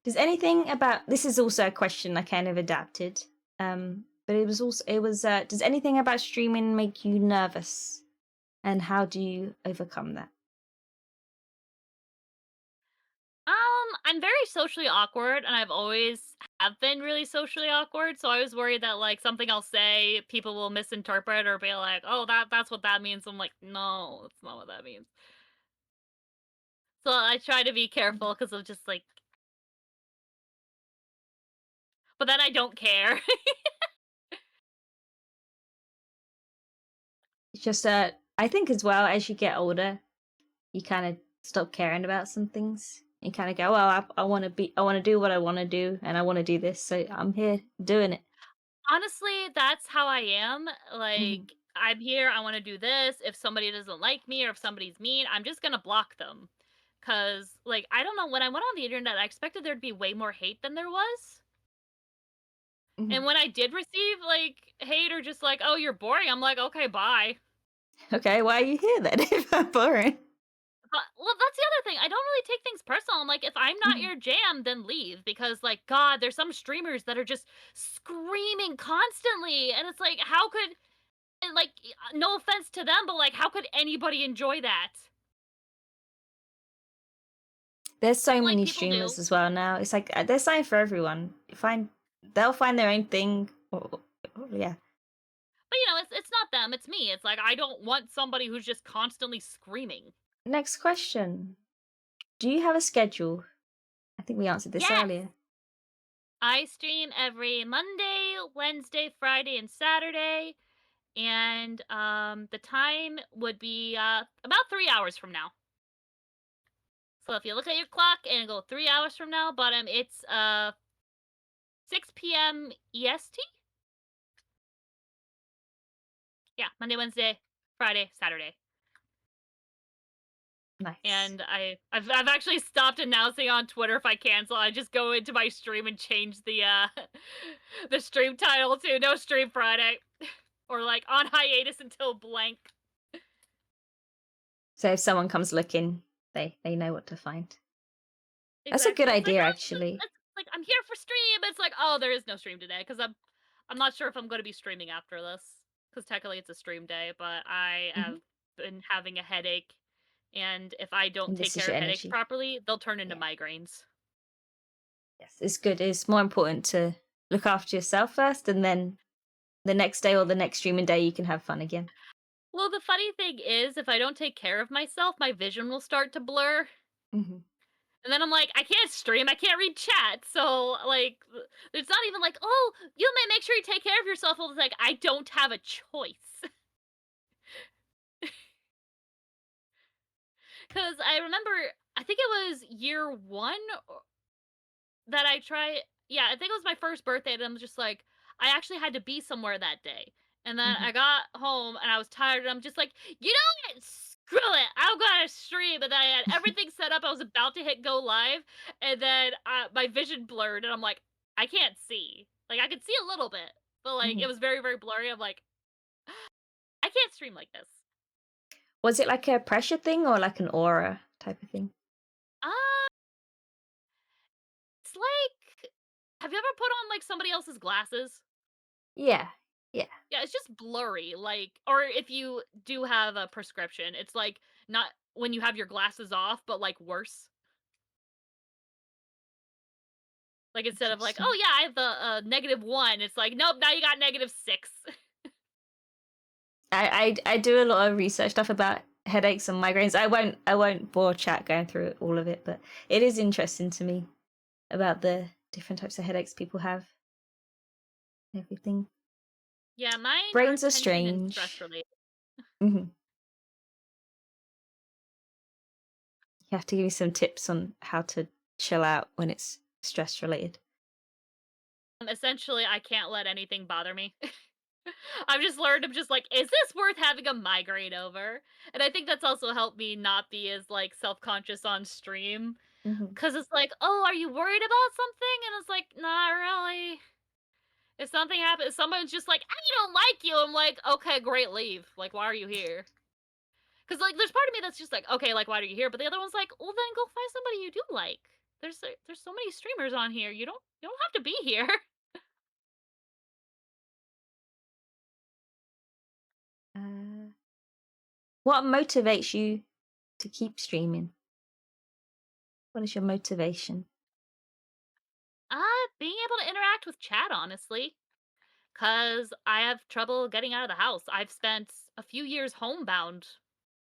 Does anything about this is also a question I kind of adapted. But does anything about streaming make you nervous? And how do you overcome that? I'm very socially awkward, and I've always have been really socially awkward. So I was worried that like something I'll say, people will misinterpret or be like, "Oh, that's what that means." I'm like, "No, that's not what that means." So I try to be careful because of just like, but then I don't care. It's just I think as well as you get older, you kind of stop caring about some things. You kind of go, well, I want to do what I want to do, and I want to do this, so I'm here doing it. Honestly, that's how I am. Mhm. Like, I'm here, I want to do this. If somebody doesn't like me or if somebody's mean, I'm just gonna block them. Cause like I don't know, when I went on the internet, I expected there'd be way more hate than there was. Mhm. And when I did receive like hate or just like, "Oh, you're boring," I'm like, "Okay, bye." Okay, why are you here then? If I'm boring. But well, that's the other thing. I don't really take things personal. I'm like, if I'm not Mhm. your jam, then leave. Because like, God, there's some streamers that are just screaming constantly, and it's like, how could and like, no offense to them, but like, how could anybody enjoy that? There's so Like, many people do. streamers as well now. It's like there's something for everyone. They'll find their own thing. Yeah. But it's not them, it's me. It's like I don't want somebody who's just constantly screaming. Next question. Do you have a schedule? I think we answered this Yes. earlier. I stream every Monday, Wednesday, Friday, and Saturday. And the time would be about 3 hours from now. So if you look at your clock and go 3 hours from now, bottom, it's 6 p.m. EST. Yeah, Monday, Wednesday, Friday, Saturday. Nice. And I've actually stopped announcing on Twitter if I cancel. I just go into my stream and change the the stream title to no stream Friday or like on hiatus until blank. So if someone comes looking, they know what to find. That's a good Exactly. It's like, idea, oh, actually. it's like I'm here for stream. It's like, oh, there is no stream today because I'm not sure if I'm going to be streaming after this because technically it's a stream day, but I Hmm. have been having a headache, and if I don't And take this is care your of headaches energy. properly, they'll turn into Yeah. migraines. Yes, it's good. It's more important to look after yourself first, and then the next day or the next streaming day, you can have fun again. Well, the funny thing is, if I don't take care of myself, my vision will start to blur. Hmm. And then I'm like, I can't stream, I can't read chat. So, like, it's not even like, oh, you may make sure you take care of yourself. Well, it's like, I don't have a choice. Because I remember, I think it was year one that I tried. Yeah, I think it was my first birthday, and I'm just like, I actually had to be somewhere that day. And then Hmm. I got home and I was tired, and I'm just like, you know what? Screw it. I'm gonna stream. And then I had everything set up. I was about to hit go live, and then my vision blurred, and I'm like, I can't see. Like, I could see a little bit, but like, Hmm. it was very, very blurry. I'm like, I can't stream like this. Was it like a pressure thing or like an aura type of thing? Uh, it's like, have you ever put on like somebody else's glasses? Yeah. Yeah. Yeah, it's just blurry, like or if you do have a prescription, it's, like, not when you have your glasses off, but, like, worse. Like, instead of, like, "Oh, Interesting. yeah, I have the, -1," it's like, "Nope, now you got -6." I do a lot of research stuff about headaches and migraines. I won't bore chat going through all of it, but it is interesting to me about the different types of headaches people have. everything. Yeah, mine are Brains are tension and stress strange. related. You have to give me some tips on how to chill out when it's stress related. Essentially, I can't let anything bother me. I've just learned I'm just like, is this worth having a migraine over? And I think that's also helped me not be as like self-conscious on stream. Hmm. Cause it's like, oh, are you worried about something? And it's like, not really. If something happens, if someone's just like, I don't like you. I'm like, okay, great, leave. Like, why are you here? Cause like, there's part of me that's just like, okay, like, why are you here? But the other one's like, well, then go find somebody you do like. There's so many streamers on here. You don't have to be here. Uh, what motivates you to keep streaming? What is your motivation? Being able to interact with chat, honestly. Cause I have trouble getting out of the house. I've spent a few years homebound.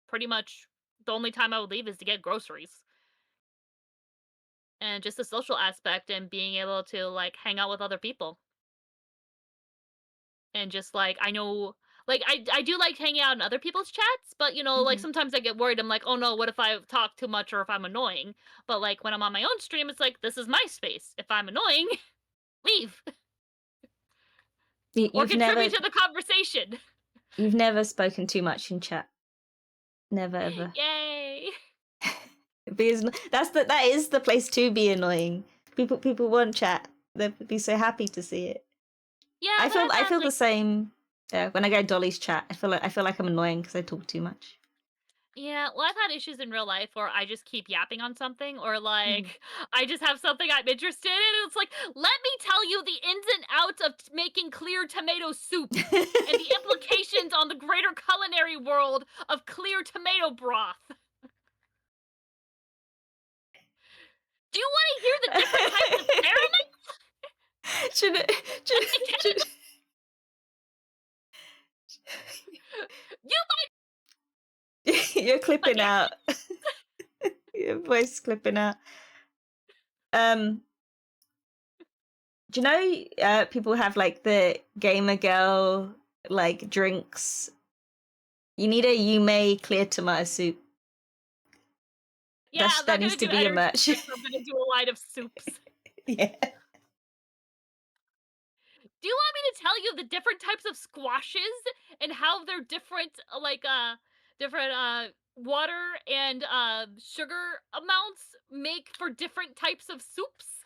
Pretty much the only time I would leave is to get groceries. And just the social aspect and being able to like hang out with other people. And just like I know like I do like hanging out in other people's chats, but like Hmm. sometimes I get worried. I'm like, oh no, what if I talk too much or if I'm annoying? But like when I'm on my own stream, it's like this is my space. If I'm annoying, leave or You've never contribute to the conversation. you've never spoken too much in chat. Never ever. Yay. Because that is the place to be annoying. People want chat. They'd be so happy to see it. Yeah, but I I've had feel the like same. When I go to Dolly's chat, I feel like I'm annoying because I talk too much. yeah, well, I've had issues in real life where I just keep yapping on something, or Mhm. like I just have something I'm interested in, and it's like, let me tell you the ins and outs of making clear tomato soup and the implications on the greater culinary world of clear tomato broth. Do you want to hear the different types of caramel? should it, should, should, You you're clipping again? out. Your voice clipping out. Um, do you know people have like the gamer girl like drinks? You need a Yume clear tomato soup. Yeah, I'm That not needs gonna to do be a energy merch. drinks. I'm gonna do a line of soups. Yeah. Do you want me to tell you the different types of squashes and how they're different, different water and sugar amounts make for different types of soups,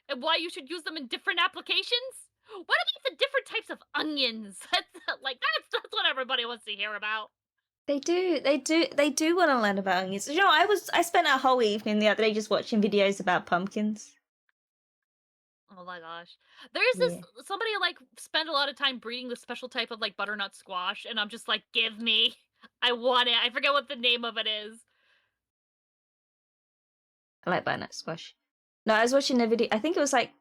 and why you should use them in different applications? What about the different types of onions? That's what everybody wants to hear about. They do want to learn about onions. You know, I spent a whole evening the other day just watching videos about pumpkins. Oh my gosh. There's Yeah, this somebody like spend a lot of time breeding the special type of like butternut squash, and I'm just like, give me. I want it. I forget what the name of it is. I like butternut squash. No, I was watching a video. I think it was like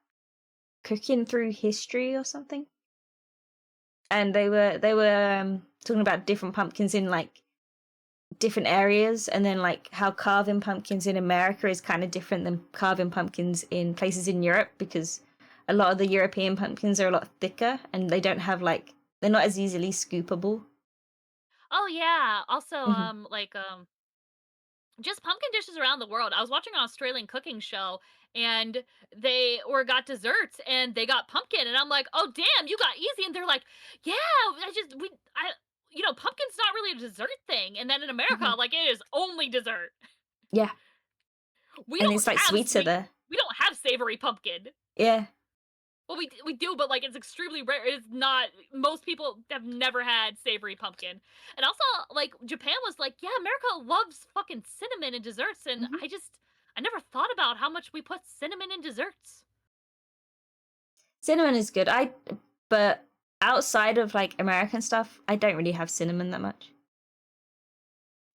cooking through history or something, and they were talking about different pumpkins in like different areas, and then like how carving pumpkins in America is kind of different than carving pumpkins in places in Europe because a lot of the European pumpkins are a lot thicker and they don't have like they're not as easily scoopable. Oh yeah. Also, Hmm. just pumpkin dishes around the world. I was watching an Australian cooking show and they were got desserts and they got pumpkin and I'm like, "Oh damn, you got easy." And they're like, "Yeah, I pumpkin's not really a dessert thing." And then in America, Hmm. like it is only dessert. Yeah, We and don't it's like have sweeter sweet there. we don't have savory pumpkin. Yeah, Well, we do, but like it's extremely rare. It's not. Most people have never had savory pumpkin, and also like Japan was like, yeah, America loves fucking cinnamon in desserts, and hmm I never thought about how much we put cinnamon in desserts. cinnamon is good. But outside of like American stuff, I don't really have cinnamon that much.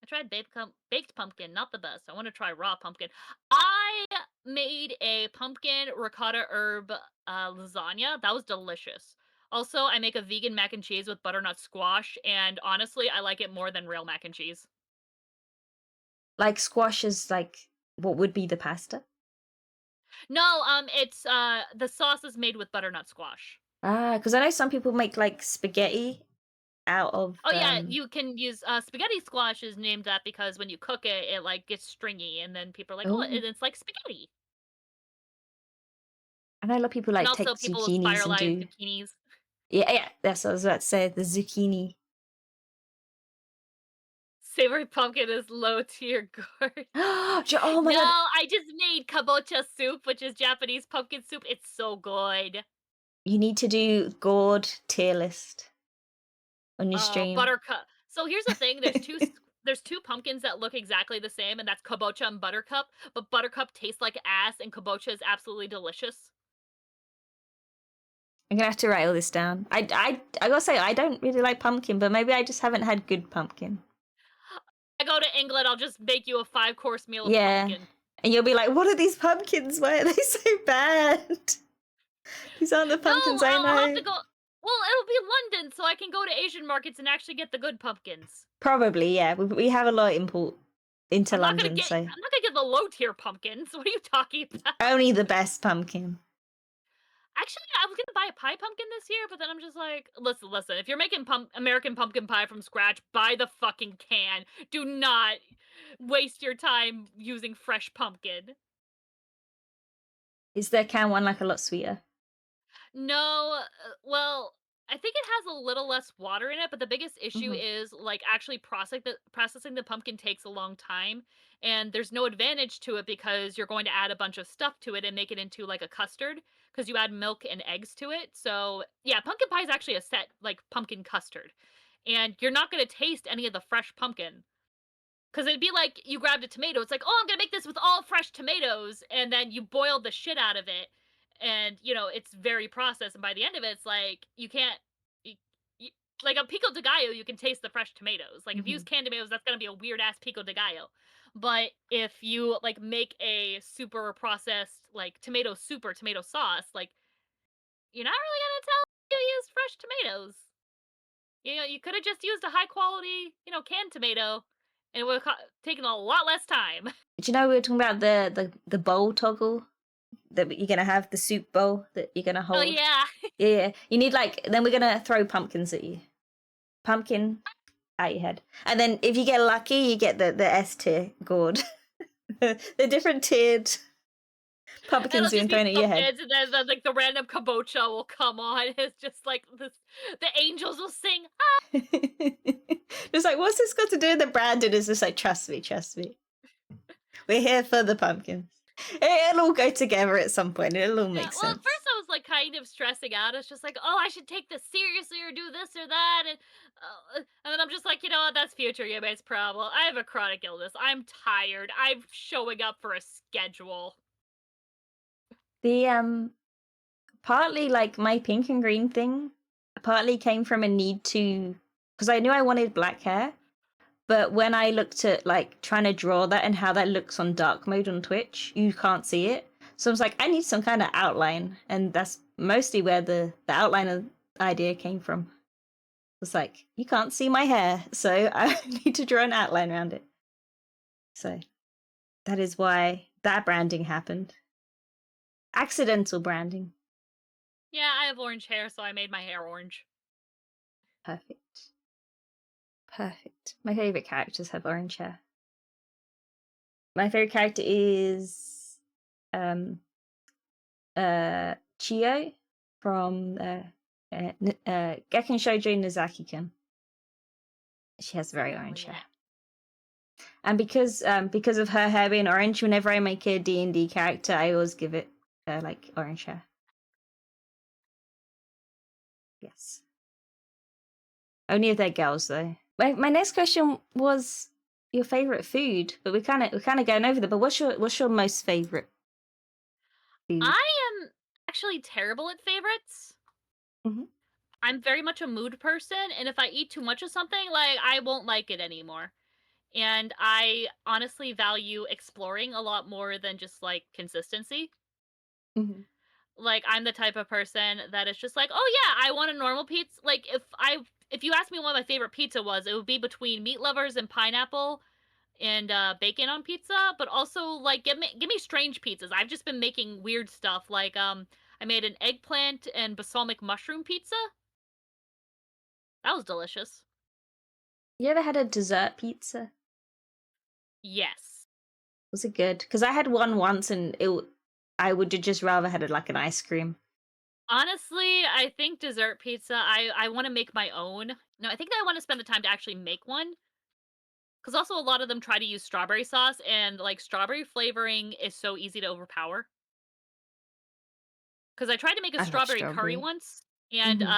I tried baked pumpkin, not the best. I want to try raw pumpkin. I made a pumpkin ricotta herb lasagna. That was delicious. Also, I make a vegan mac and cheese with butternut squash, and honestly, I like it more than real mac and cheese. Like squash is like what would be the pasta. No, it's the sauce is made with butternut squash. Ah, because I know some people make like spaghetti out of Oh yeah, you can use spaghetti squash is named that because when you cook it, it like gets stringy, and then people are like, "Oh, oh, it's like spaghetti." I know a lot of people And like also take people with zucchinis and spiralized do zucchinis. yeah, that's what I was about to say, the zucchini. Savory pumpkin is low tier gourd. Oh my No, god, I just made kabocha soup, which is Japanese pumpkin soup. It's so good. you need to do gourd tier list on your Oh, stream. buttercup. So here's the thing, there's 2 pumpkins that look exactly the same, and that's kabocha and buttercup, but buttercup tastes like ass and kabocha is absolutely delicious. I'm gonna have to write all this down. I gotta say I don't really like pumpkin, but maybe I just haven't had good pumpkin. I go to England, I'll just make you a 5-course meal of Yeah, pumpkin. and you'll be like, "What are these pumpkins? Why are they so bad? These aren't the No, pumpkins I I'll have to know." go. Well, it'll be London, so I can go to Asian markets and actually get the good pumpkins. Probably, yeah. We have a lot import into London, so I'm not gonna get the low tier pumpkins. What are you talking about? only the best pumpkin. Actually, I was gonna buy a pie pumpkin this year, but then I'm just like, listen. If you're making American pumpkin pie from scratch, buy the fucking can. Do not waste your time using fresh pumpkin. Is their can one like a lot sweeter? No, well, I think it has a little less water in it, but the biggest issue Hmm. is like actually processing the pumpkin takes a long time, and there's no advantage to it because you're going to add a bunch of stuff to it and make it into like a custard because you add milk and eggs to it. So yeah, pumpkin pie is actually a set like pumpkin custard, and you're not going to taste any of the fresh pumpkin. Because it'd be like you grabbed a tomato. It's like, oh, I'm gonna make this with all fresh tomatoes, and then you boiled the shit out of it, and it's very processed. And by the end of it, it's like you can't, you, you, like a pico de gallo, you can taste the fresh tomatoes. Like if you use Hmm. canned tomatoes, that's gonna be a weird ass pico de gallo. But if you like make a super processed like tomato soup or tomato sauce, like you're not really gonna tell you use fresh tomatoes. You could have just used a high quality, canned tomato, and it would have taken a lot less time. Do you know we were talking about the bowl toggle that you're gonna have the soup bowl that you're gonna Oh hold? yeah. Yeah, yeah. You need like then we're gonna throw pumpkins at you. Pumpkin at your head, and then if you get lucky, you get the S tier gourd. The different tiered It'll pumpkins being just be thrown at your head. pumpkins, and then like the random kabocha will come on. It's just like this. The angels will sing. Ah! Just like, what's this got to do with the branding? Is just like, trust me, trust me. We're here for the pumpkins. It'll all go together at some point. It'll all Yeah. make Well, at sense. first I was like kind of stressing out. It's just like, oh, I should take this seriously or do this or that, and then I'm just like, you know what? That's future Yume's problem. I have a chronic illness. I'm tired. I'm showing up for a schedule. The partly like my pink and green thing partly came from a need to because I knew I wanted black hair, but when I looked at like trying to draw that and how that looks on dark mode on Twitch, you can't see it. So I was like, I need some kind of outline, and that's mostly where the outline of idea came from. It's like, you can't see my hair, so I need to draw an outline around it. So that is why that branding happened. Accidental branding. Yeah, I have orange hair, so I made my hair orange. Perfect. Perfect. My favorite characters have orange hair. My favorite character is um Chio from Gekken Shoujo Nozaki-kun. She has very Oh orange hair. yeah. And because of her hair being orange, whenever I make a D&D character, I always give it like orange hair. Yes. Only if they're girls though. My next question was your favorite food, but we're kind of going over that. But what's your most favorite food? I am actually terrible at favorites. Hmm. I'm very much a mood person, and if I eat too much of something, like I won't like it anymore. And I honestly value exploring a lot more than just like consistency. Hmm. Like I'm the type of person that is just like, "Oh yeah, I want a normal pizza." Like if you asked me what my favorite pizza was, it would be between meat lovers and pineapple and bacon on pizza, but also like give me strange pizzas. I've just been making weird stuff like I made an eggplant and balsamic mushroom pizza. That was delicious. You ever had a dessert pizza? Yes. Was it good? Because I had one once, and I would have just rather had it like an ice cream. Honestly, I think dessert pizza, I wanna make my own. No, I think I wanna spend the time to actually make one. Because also a lot of them try to use strawberry sauce, and, like, strawberry flavoring is so easy to overpower. Because I tried to make a I love strawberry curry strawberry. once, and, Hmm.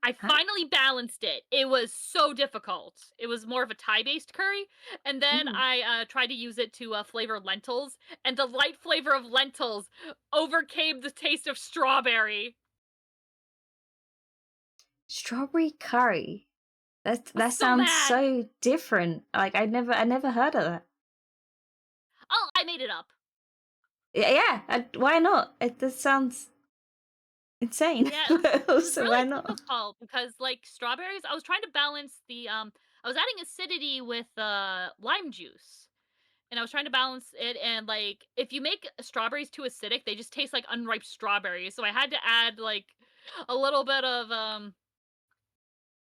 I Huh? finally balanced it. It was so difficult. It was more of a Thai-based curry, and then Mm. I, tried to use it to, flavor lentils, and the light flavor of lentils overcame the taste of strawberry. Strawberry curry. I was That so sounds mad. so different. Like I never heard of that. Oh, I made it up. Yeah, why not? This sounds insane. Yeah, But it was also, why really not? difficult because, like, strawberries I was trying to balance the, I was adding acidity with, lime juice, and I was trying to balance it, and, like, if you make strawberries too acidic, they just taste like unripe strawberries, so I had to add, like, a little bit of,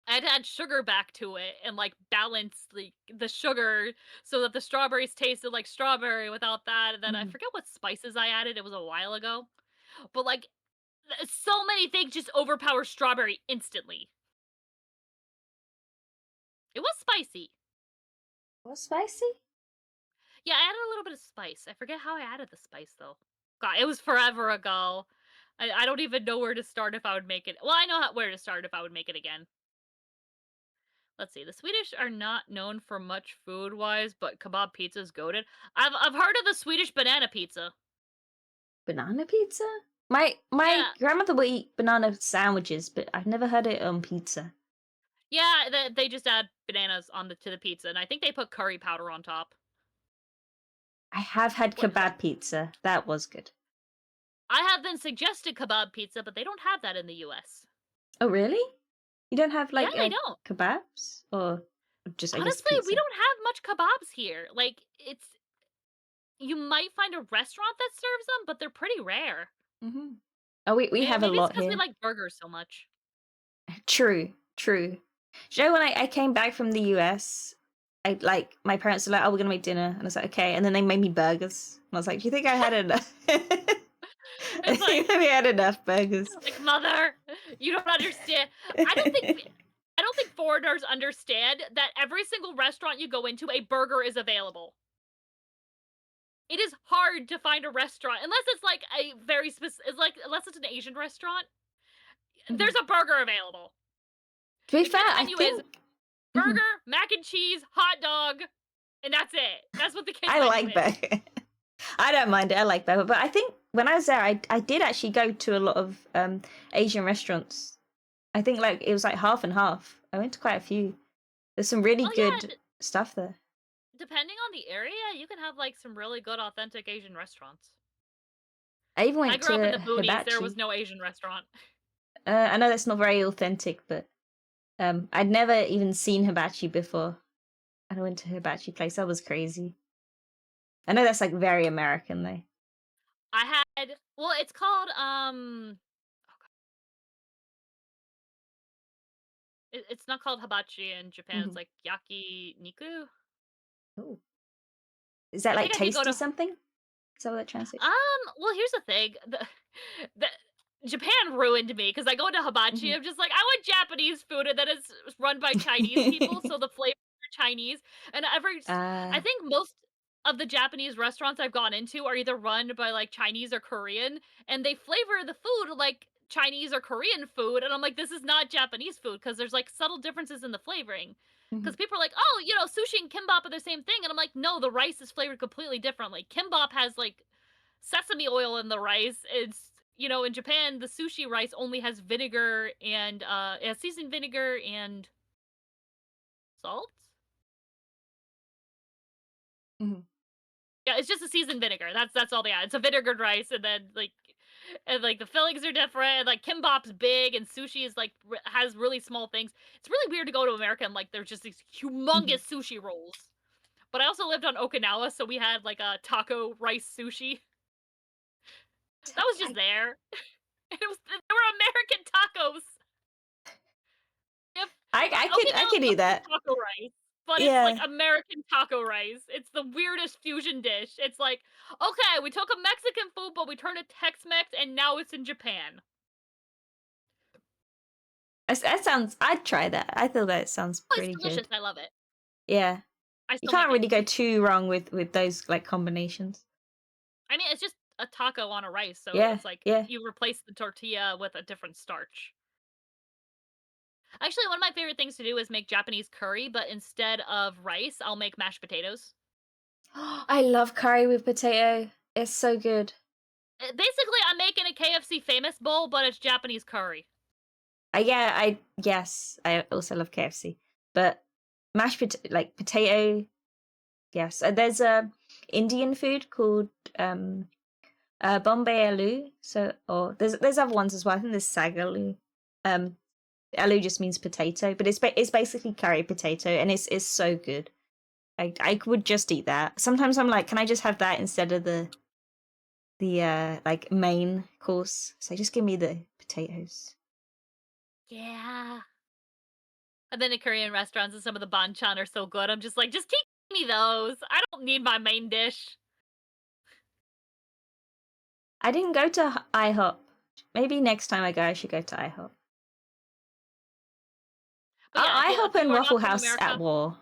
I had to add sugar back to it and, like, balance, like, the sugar so that the strawberries tasted like strawberry without that, and then I Mhm. forget what spices I added, it was a while ago, but, like, so many things just overpower strawberry instantly. It was spicy. What, spicy? Yeah, I added a little bit of spice. I forget how I added the spice though. God, it was forever ago. I don't even know where to start if I would make it. Well, I know where to start if I would make it again. Let's see. The Swedish are not known for much food wise, but kebab pizza is goated. I've heard of the Swedish banana pizza. Banana pizza? My Yeah, grandmother would eat banana sandwiches, but I've never heard it on pizza. yeah. They just add bananas on the to the pizza, and I think they put curry powder on top. I have had What? kebab pizza. That was good. I have been suggested kebab pizza, but they don't have that in the U.S. Oh, really? You don't have Yeah, like they don't. kebabs, or just I guess Honestly, we pizza? don't have much kebabs here. Like, it's you might find a restaurant that serves them, but they're pretty rare. Hmm. Oh, we have a Maybe it's lot because we here. like burgers so much. True, true. Do you know when I came back from the US, I like my parents were like, "Oh, we're gonna make dinner," and I was like, "Okay," and then they made me burgers, and I was like, "Do you think I had enough?" I It's think like we had enough burgers. mother, you don't understand. I don't think we I don't think foreigners understand that every single restaurant you go into, a burger is available. It is hard to find a restaurant unless it's like a very specific. It's like unless it's an Asian restaurant, Mhm. there's a burger available. To be The fair, kids I menu is think mhm, burger, mac and cheese, hot dog, and that's it. That's what the kids I menu like is. burger. I don't mind it. I like burger, but I think when I was there, I did actually go to a lot of Asian restaurants. I think like it was like half and half. I went to quite a few. There's some really Oh yeah, good stuff there. depending on the area, you can have like some really good authentic Asian restaurants. I even I went grew up in to the boonies. There was Hibachi. no Asian restaurant. I know that's not very authentic, but I'd never even seen hibachi before. And I went to hibachi place. That was crazy. I know that's like very American though. I had well, it's called it's not called hibachi in Japan. It's Hmm. like yakiniku. Oh, is that I like think I could go tasty to something? Is that what that translates? well, here's the thing. The Japan ruined me because I go to hibachi. Hmm. I'm just like, I want Japanese food, and then it's run by Chinese people, so the flavors are Chinese. And I uh, think most of the Japanese restaurants I've gone into are either run by like Chinese or Korean, and they flavor the food like Chinese or Korean food. And I'm like, this is not Japanese food because there's like subtle differences in the flavoring. mhm, Because people are like, oh, sushi and kimbap are the same thing. And I'm like, no, the rice is flavored completely differently. Kimbap has like sesame oil in the rice. It's in Japan, the sushi rice only has vinegar and it has seasoned vinegar and salt. mhm. Yeah, it's just a seasoned vinegar. That's all they add. It's a vinegared rice, and the fillings are different. And like kimbap's big, and sushi is like has really small things. It's really weird to go to America and like there's just these Mhm. humongous sushi rolls. But I also lived on Okinawa, so we had like a taco rice sushi that was just I there. They were American tacos. If I could okinawa eat that. taco rice, but it's like Yeah. American taco rice. It's the weirdest fusion dish. It's like, okay, we took a Mexican food, but we turned it Tex-Mex, and now it's in Japan. That sounds. I'd try that. I feel that sounds Oh, it's pretty delicious. good. I love it. Yeah. I You still make can't it. really go too wrong with those like combinations. I mean, it's just a taco on a rice, so Yeah. it's like Yeah. you replace the tortilla with a different starch. Actually, one of my favorite things to do is make Japanese curry, but instead of rice, I'll make mashed potatoes. I love curry with potato. It's so good. Basically, I'm making a KFC famous bowl, but it's Japanese curry. Yes, I also love KFC, but like potato. Yes, there's a Indian food called Bombay aloo. So, or there's other ones as well. I think there's sag aloo. Um, Aloo just means potato, but it's basically curry potato, and it's so good. I would just eat that. Sometimes I'm like, can I just have that instead of the like main course? So just give me the potatoes. Yeah. I've been to Korean restaurants and some of the banchan are so good. I'm just like, just keep me those. I don't need my main dish. I didn't go to IHOP. Maybe next time I go, I should go to IHOP. But yeah, IHOP if you and are not Waffle from House at America, war.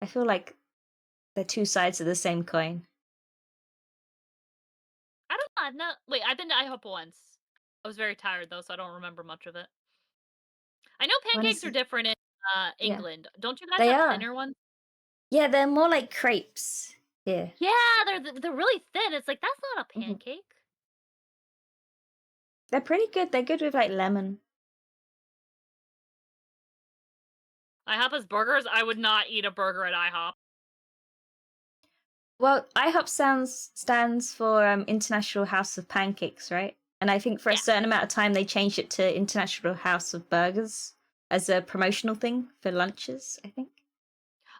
I feel like they're two sides of the same coin. I don't know. Wait, I've been to IHOP once. I was very tired though, so I don't remember much of it. I know pancakes are Honestly, different in yeah, England. Don't you guys they have are. thinner ones? Yeah, they're more like crepes. Yeah. Yeah, they're really thin. It's like that's not a Mhm. pancake. They're pretty good. They're good with like lemon. IHOP has burgers. I would not eat a burger at IHOP. Well, IHOP stands for International House of Pancakes, right? And I think for a Yeah. certain amount of time they changed it to International House of Burgers as a promotional thing for lunches, I think.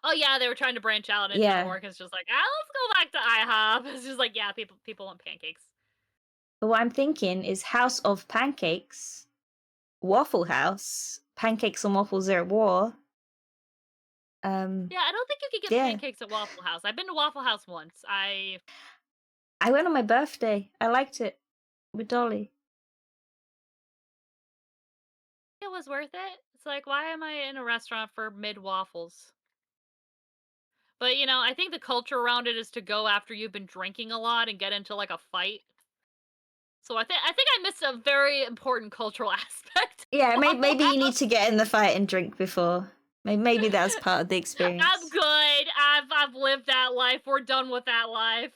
Oh yeah, they were trying to branch out and it didn't Yeah. work. It's just like, let's go back to IHOP. It's just like, yeah, people want pancakes. But what I'm thinking is House of Pancakes, Waffle House, Pancakes and Waffles are at war. Yeah, I don't think you could get Yeah. pancakes at Waffle House. I've been to Waffle House once. I went on my birthday. I liked it with Dolly. It was worth it. It's like, why am I in a restaurant for mid waffles? But I think the culture around it is to go after you've been drinking a lot and get into like a fight. So I think I missed a very important cultural aspect Yeah, of Waffle maybe you need House. to get in the fight and drink before. Maybe that's part of the I'm experience. good. I've lived that life. We're done with that life.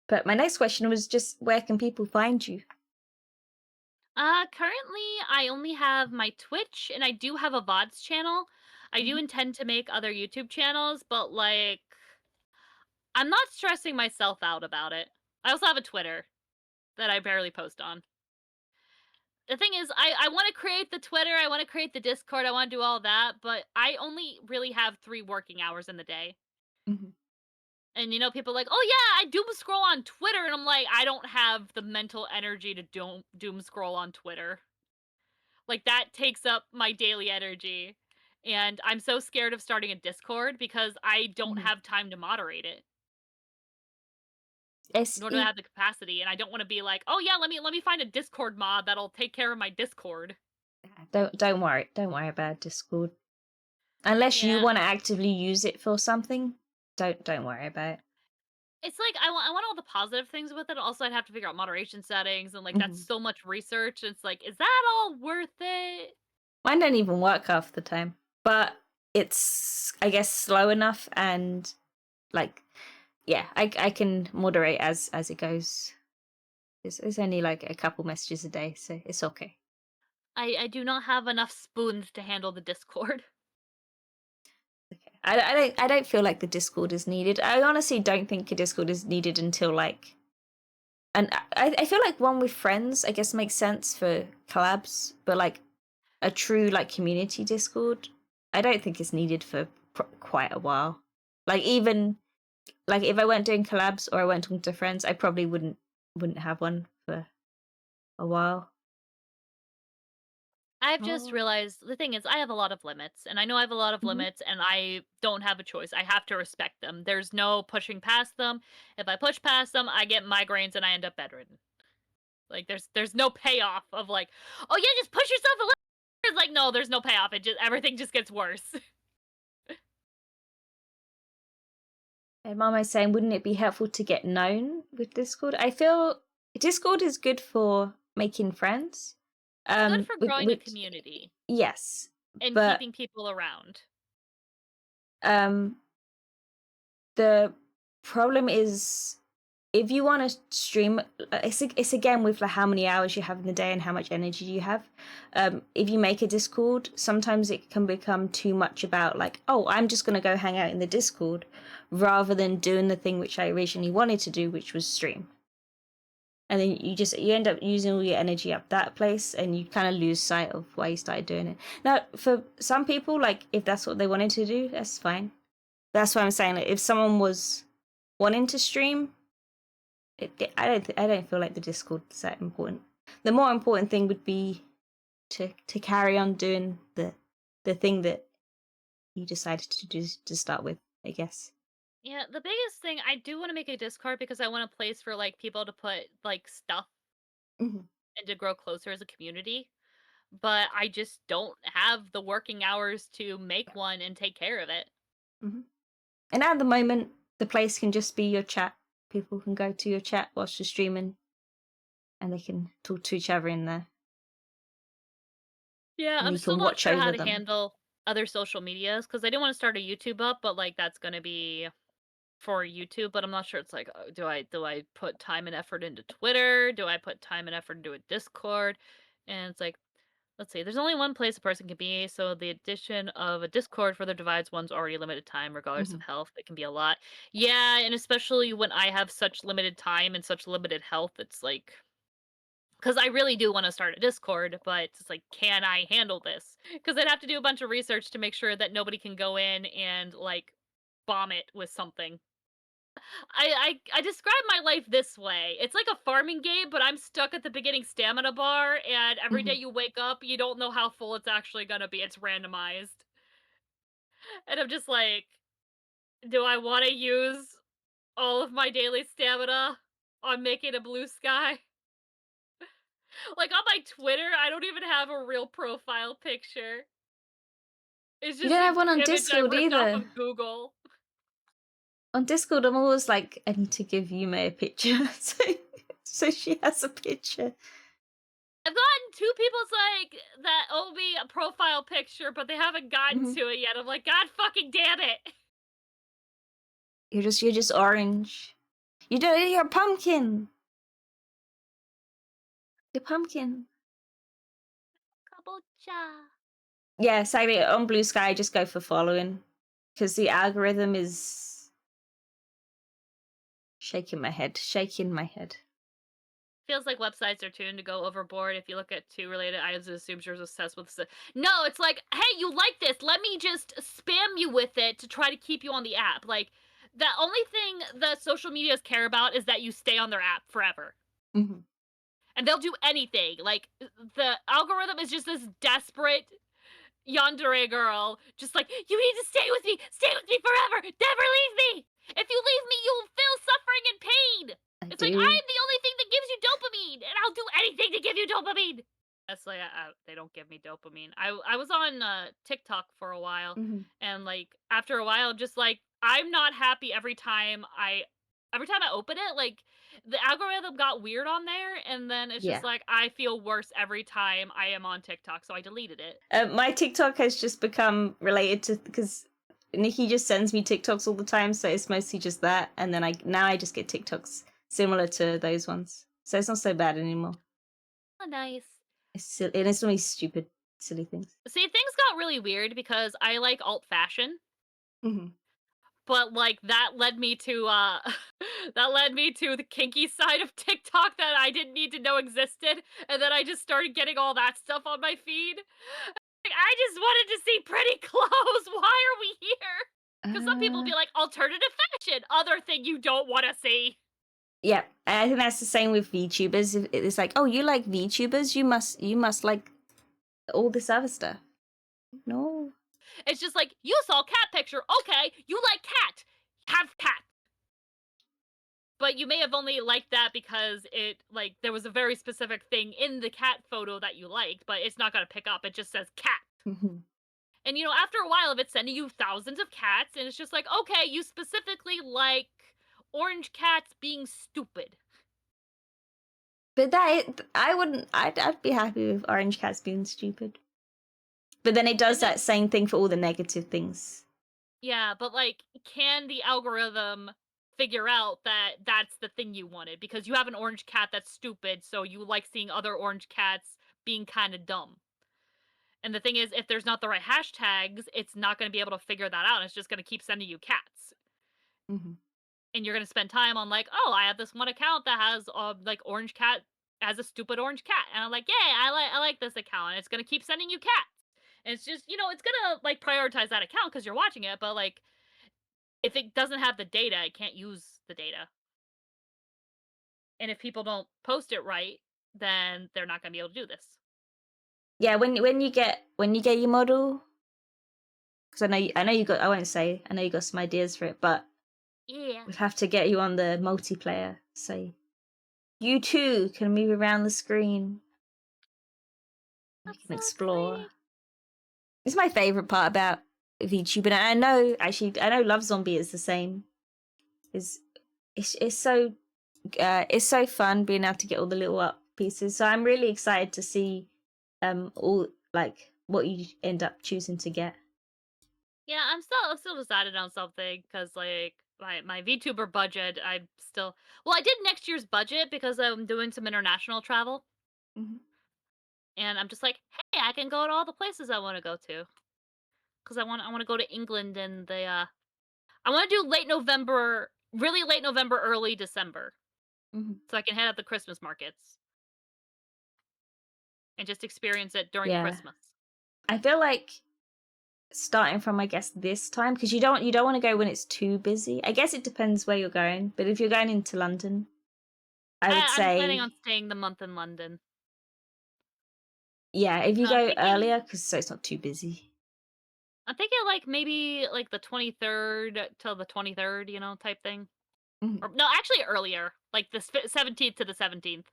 But my next question was just where can people find you? Currently I only have my Twitch and I do have a VODs channel. I do Mhm. intend to make other YouTube channels, but like I'm not stressing myself out about it. I also have a Twitter that I barely post on. The thing is, I want to create the Twitter, I want to create the Discord, I want to do all that, but I only really have 3 working hours in the day. Mhm. And people are like, "Oh yeah, I doom scroll on Twitter." And I'm like, I don't have the mental energy to doom scroll on Twitter. Like that takes up my daily energy. And I'm so scared of starting a Discord because I don't Mhm. have time to moderate it. It's Nor do I it, have the capacity, and I don't want to be like, "Oh yeah, let me find a Discord mod that'll take care of my Discord." don't worry about Discord. Unless you Yeah. want to actively use it for something, don't worry about it. It's like I want all the positive things with it. Also, I'd have to figure out moderation settings and like that's Mhm. so much research. It's like, is that all worth it? Mine don't even work half the time, but it's I guess slow enough and like yeah, I can moderate as it goes. It's only like a couple messages a day, so it's okay. I do not have enough spoons to handle the Discord. Okay. I don't feel like the Discord is needed. I honestly don't think a Discord is needed until like and I feel like one with friends I guess makes sense for collabs, but like a true like community Discord, I don't think it's needed for quite a while. Like even like if I weren't doing collabs or I weren't talking to friends, I probably wouldn't have one for a while. I've just Oh. realized the thing is I have a lot of limits, and I know I have a lot of Mhm. limits, and I don't have a choice. I have to respect them. There's no pushing past them. If I push past them, I get migraines and I end up bedridden. Like there's no payoff of like, oh yeah, just push yourself a little. It's like no, there's no payoff. It just everything just gets worse. And Mama is saying, wouldn't it be helpful to get known with Discord? I feel Discord is good for making friends. It's good for growing a Which community yes, and but keeping people around. um, the problem is if you want to stream, it's again with like how many hours you have in the day and how much energy you have. If you make a Discord, sometimes it can become too much about like, oh, I'm just gonna go hang out in the Discord, rather than doing the thing which I originally wanted to do, which was stream. And then you end up using all your energy up that place, and you kind of lose sight of why you started doing it. Now, for some people, like if that's what they wanted to do, that's fine. That's what I'm saying. Like, if someone was wanting to stream, I don't feel like the Discord's that important. The more important thing would be to carry on doing the thing that you decided to do to start with, I guess. Yeah, the biggest thing I do want to make a Discord because I want a place for like people to put like stuff Hmm. and to grow closer as a community. But I just don't have the working hours to make one and take care of it. Hmm. And at the moment, the place can just be your chat. People can go to your chat whilst you're streaming, and they can talk to each other in there, Yeah, and I'm you still can not watch sure how over to them. handle other social medias because I didn't want to start a YouTube up, but like that's gonna be for YouTube. But I'm not sure. It's like, do I put time and effort into Twitter? Do I put time and effort into a Discord? And it's like, let's see. There's only one place a person can be, so the addition of a Discord further divides one's already limited time, regardless of Hmm. health. It can be a lot. Yeah, and especially when I have such limited time and such limited health, it's like because I really do want to start a Discord, but it's like, can I handle this? Because I'd have to do a bunch of research to make sure that nobody can go in and like bomb it with something. I describe my life this way. It's like a farming game, but I'm stuck at the beginning stamina bar, and every day Hmm. you wake up, you don't know how full it's actually gonna be. It's randomized. And I'm just like, do I want to use all of my daily stamina on making a blue sky? Like on my Twitter, I don't even have a real profile picture. It's You just don't an have one on image I Discord ripped off either. of Google. On Discord, I'm always like, I need to give Yume a picture, so she has a picture. I've gotten two people's like that owe me a profile picture, but they haven't gotten Hmm. to it yet. I'm like, God fucking damn it. You're just orange. You're a pumpkin. You're pumpkin. Kabocha. Yeah, sadly on Blue Sky, just go for following, because the algorithm is shaking my head. Feels like websites are tuned to go overboard. If you look at two related items, it assumes you're obsessed with. No, it's like, hey, you like this? Let me just spam you with it to try to keep you on the app. Like, the only thing that social medias care about is that you stay on their app forever. Hmm. And they'll do anything. Like, the algorithm is just this desperate yandere girl, just like, you need to stay with me forever, never leave me. If you leave me, you will feel suffering and pain. I It's like, I do. am the only thing that gives you dopamine, and I'll do anything to give you dopamine. That's like, they don't give me dopamine. I was on TikTok for a while, Hmm. and like after a while, I'm just like, I'm not happy every time I open it. Like the algorithm got weird on there, and then it's just Yeah. like I feel worse every time I am on TikTok, so I deleted it. My TikTok has just become related to, because Nikki just sends me TikToks all the time, so it's mostly just that, and then I just get TikToks similar to those ones, so it's not so bad anymore. Oh, nice. And it's only stupid, silly things. See, things got really weird because I like alt fashion, Hmm. but like that led me to that led me to the kinky side of TikTok that I didn't need to know existed, and then I just started getting all that stuff on my feed. Like, I just wanted to see pretty clothes. Why are we here? Because some people Uh, be like alternative fashion, other thing you don't want to see. Yeah, I think that's the same with VTubers. It's like, oh, you like VTubers, you must like all this other stuff. No. It's just like, you saw cat picture. Okay, you like cat. Have cat. But you may have only liked that because there was a very specific thing in the cat photo that you liked, but it's not gonna pick up. It just says cat. Mhm. And after a while of it sending you thousands of cats, and it's just like, okay, you specifically like orange cats being stupid. But I wouldn't. I'd be happy with orange cats being stupid. But then it does And then that same thing for all the negative things. yeah, but can the algorithm figure out that that's the thing you wanted? Because you have an orange cat that's stupid, so you like seeing other orange cats being kind of dumb. And the thing is, if there's not the right hashtags, it's not going to be able to figure that out. It's just going to keep sending you cats. Mhm. And you're going to spend time on oh, I have this one account that has orange cat as a stupid orange cat. And I'm like, yay, I like this account. And it's going to keep sending you cats. And it's just, it's going to prioritize that account because you're watching it, but if it doesn't have the data, it can't use the data. And if people don't post it right, then they're not going to be able to do this. Yeah, when you get your model, because I know you got. I won't say. I know you got some ideas for it, but Yeah. we'd have to get you on the multiplayer, so you too can move around the screen. You That's can so explore. exciting. It's my favorite part about VTube, and I know I know Love Zombie is the same. Is it's so fun being able to get all the little up pieces. So I'm really excited to see all like what you end up choosing to get. Yeah, I'm still decided on something because my VTuber budget, I did next year's budget because I'm doing some international travel, Mhm. and I'm just like, hey, I can go to all the places I want to go to because I want to go to England and I want to do late November, really late November, early December, Mhm. so I can head out the Christmas markets and just experience it during Yeah, Christmas. I feel like starting from I guess this time because you don't want to go when it's too busy. I guess it depends where you're going, but if you're going into London, I would I'm planning on say staying the month in London. yeah, if you So I'm go thinking earlier because so it's not too busy. I'm thinking maybe the 23rd till the 23rd, type thing. Mhm. Or no, actually earlier, like the 17th to the 17th.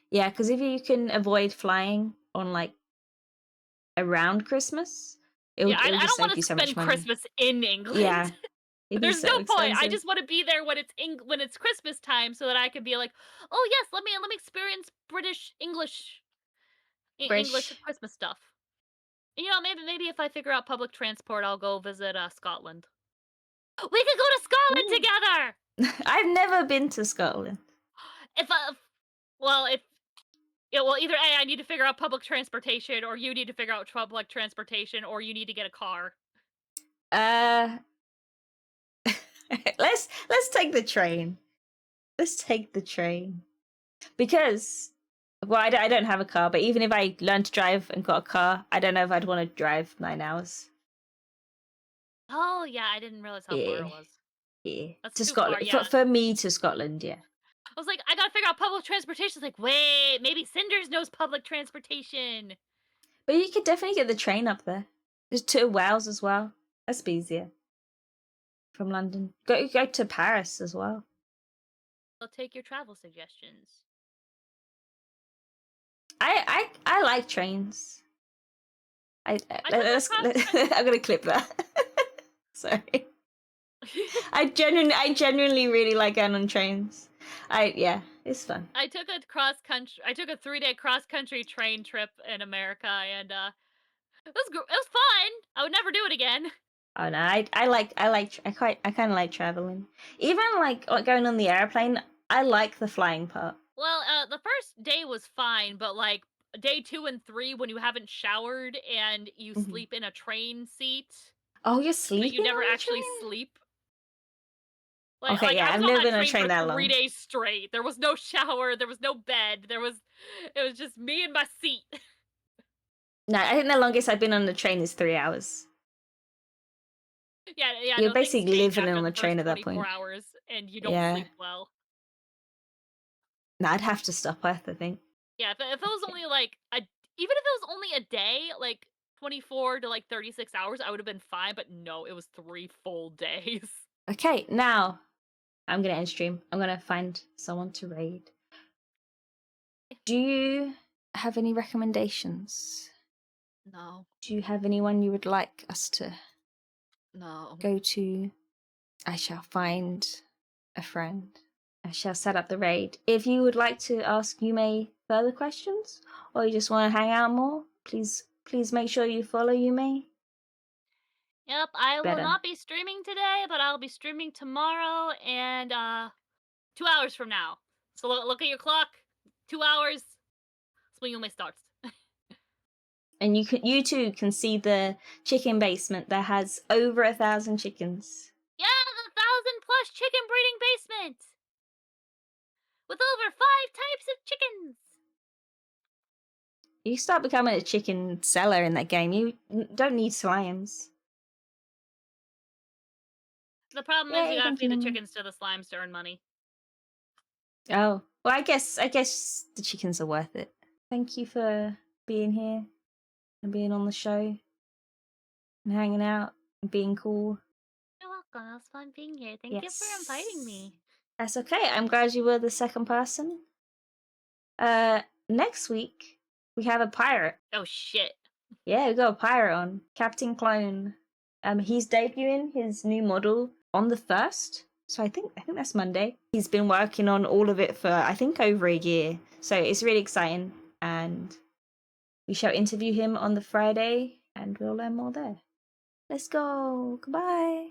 Yeah, because if you can avoid flying on like around Christmas, Yeah, I, it'll I just don't want save to you so much spend money. Christmas in England. Yeah, it'd be There's so no point. I expensive. just want to be there when it's Christmas time so that I can be like, "Oh, yes, let me experience British English British. Christmas stuff." Maybe if I figure out public transport, I'll go visit Scotland. We could go to Scotland Ooh. together. I've never been to Scotland. If well, if Yeah, well, either A, I need to figure out public transportation, or you need to figure out public transportation, or you need to get a car. Uh, let's take the train. Let's take the train because well, I don't have a car, but even if I learned to drive and got a car, I don't know if I'd want to drive 9 hours. Oh, yeah, I didn't realize how far Yeah, it was. yeah. That's To too far, Scotland yeah. for me to Scotland, yeah. I was like, I gotta figure out public transportation. It's like, wait, maybe Cinders knows public transportation. But you could definitely get the train up there. There's 2 Wales as well. That's be easier from London. Go to Paris as well. I'll take your travel suggestions. I like trains. I took Let's, I'm gonna clip that. Sorry. a I genuinely really like going on trains. Yeah, it's fun. I took a cross country. I took a 3-day cross country train trip in America, and it was fun. I would never do it again. Oh no, I kind of like traveling. Even like going on the airplane. I like the flying part. Well, the first day was fine, but day 2 and 3, when you haven't showered and you Mhm. sleep in a train seat, Oh, you're but you sleeping never on the actually train? sleep. Okay, yeah, I I've was on never that been on a train train for that 3 long. days straight. There was no shower, there was no bed, it was just me and my seat. No, I think the longest I've been on the train is 3 hours. Yeah, You're no, things basically change living after on the the train first at that 24 point. hours, and you don't Yeah. sleep well. Nah, I'd have to stop Earth, I think. Yeah, if it was only like even if it was only a day, like 24 to like 36 hours, I would have been fine. But no, it was 3 full days. Okay, now I'm gonna end stream. I'm gonna find someone to raid. Do you have any recommendations? No, Do you have anyone you would like us to no. go to? I shall find a friend. I shall set up the raid. If you would like to ask Yume further questions, or you just want to hang out more, please make sure you follow Yume. Yep, I will Better. not be streaming today, but I'll be streaming tomorrow and 2 hours from now. So look at your clock. 2 hours. That's when Yume starts. And you too can see the chicken basement that has over 1,000 chickens. Yeah, the 1,000+ chicken breeding basement with over 5 types of chickens. You start becoming a chicken seller in that game. You don't need slimes. The problem is you Yay, gotta thank you, feed the Mimi. chickens to the slimes to earn money. Oh, well, I guess the chickens are worth it. Thank you for being here and being on the show and hanging out and being cool. You're welcome. It was fun being here. Thank you for inviting Yes. me. That's okay. I'm glad you were the second person. Next week we have a pirate. Oh shit. Yeah, we got a pirate on. CaptainClone. He's debuting his new model on the 1st. So I think that's Monday. He's been working on all of it for I think over a year. So it's really exciting, and we shall interview him on the Friday and we'll learn more there. Let's go. Goodbye.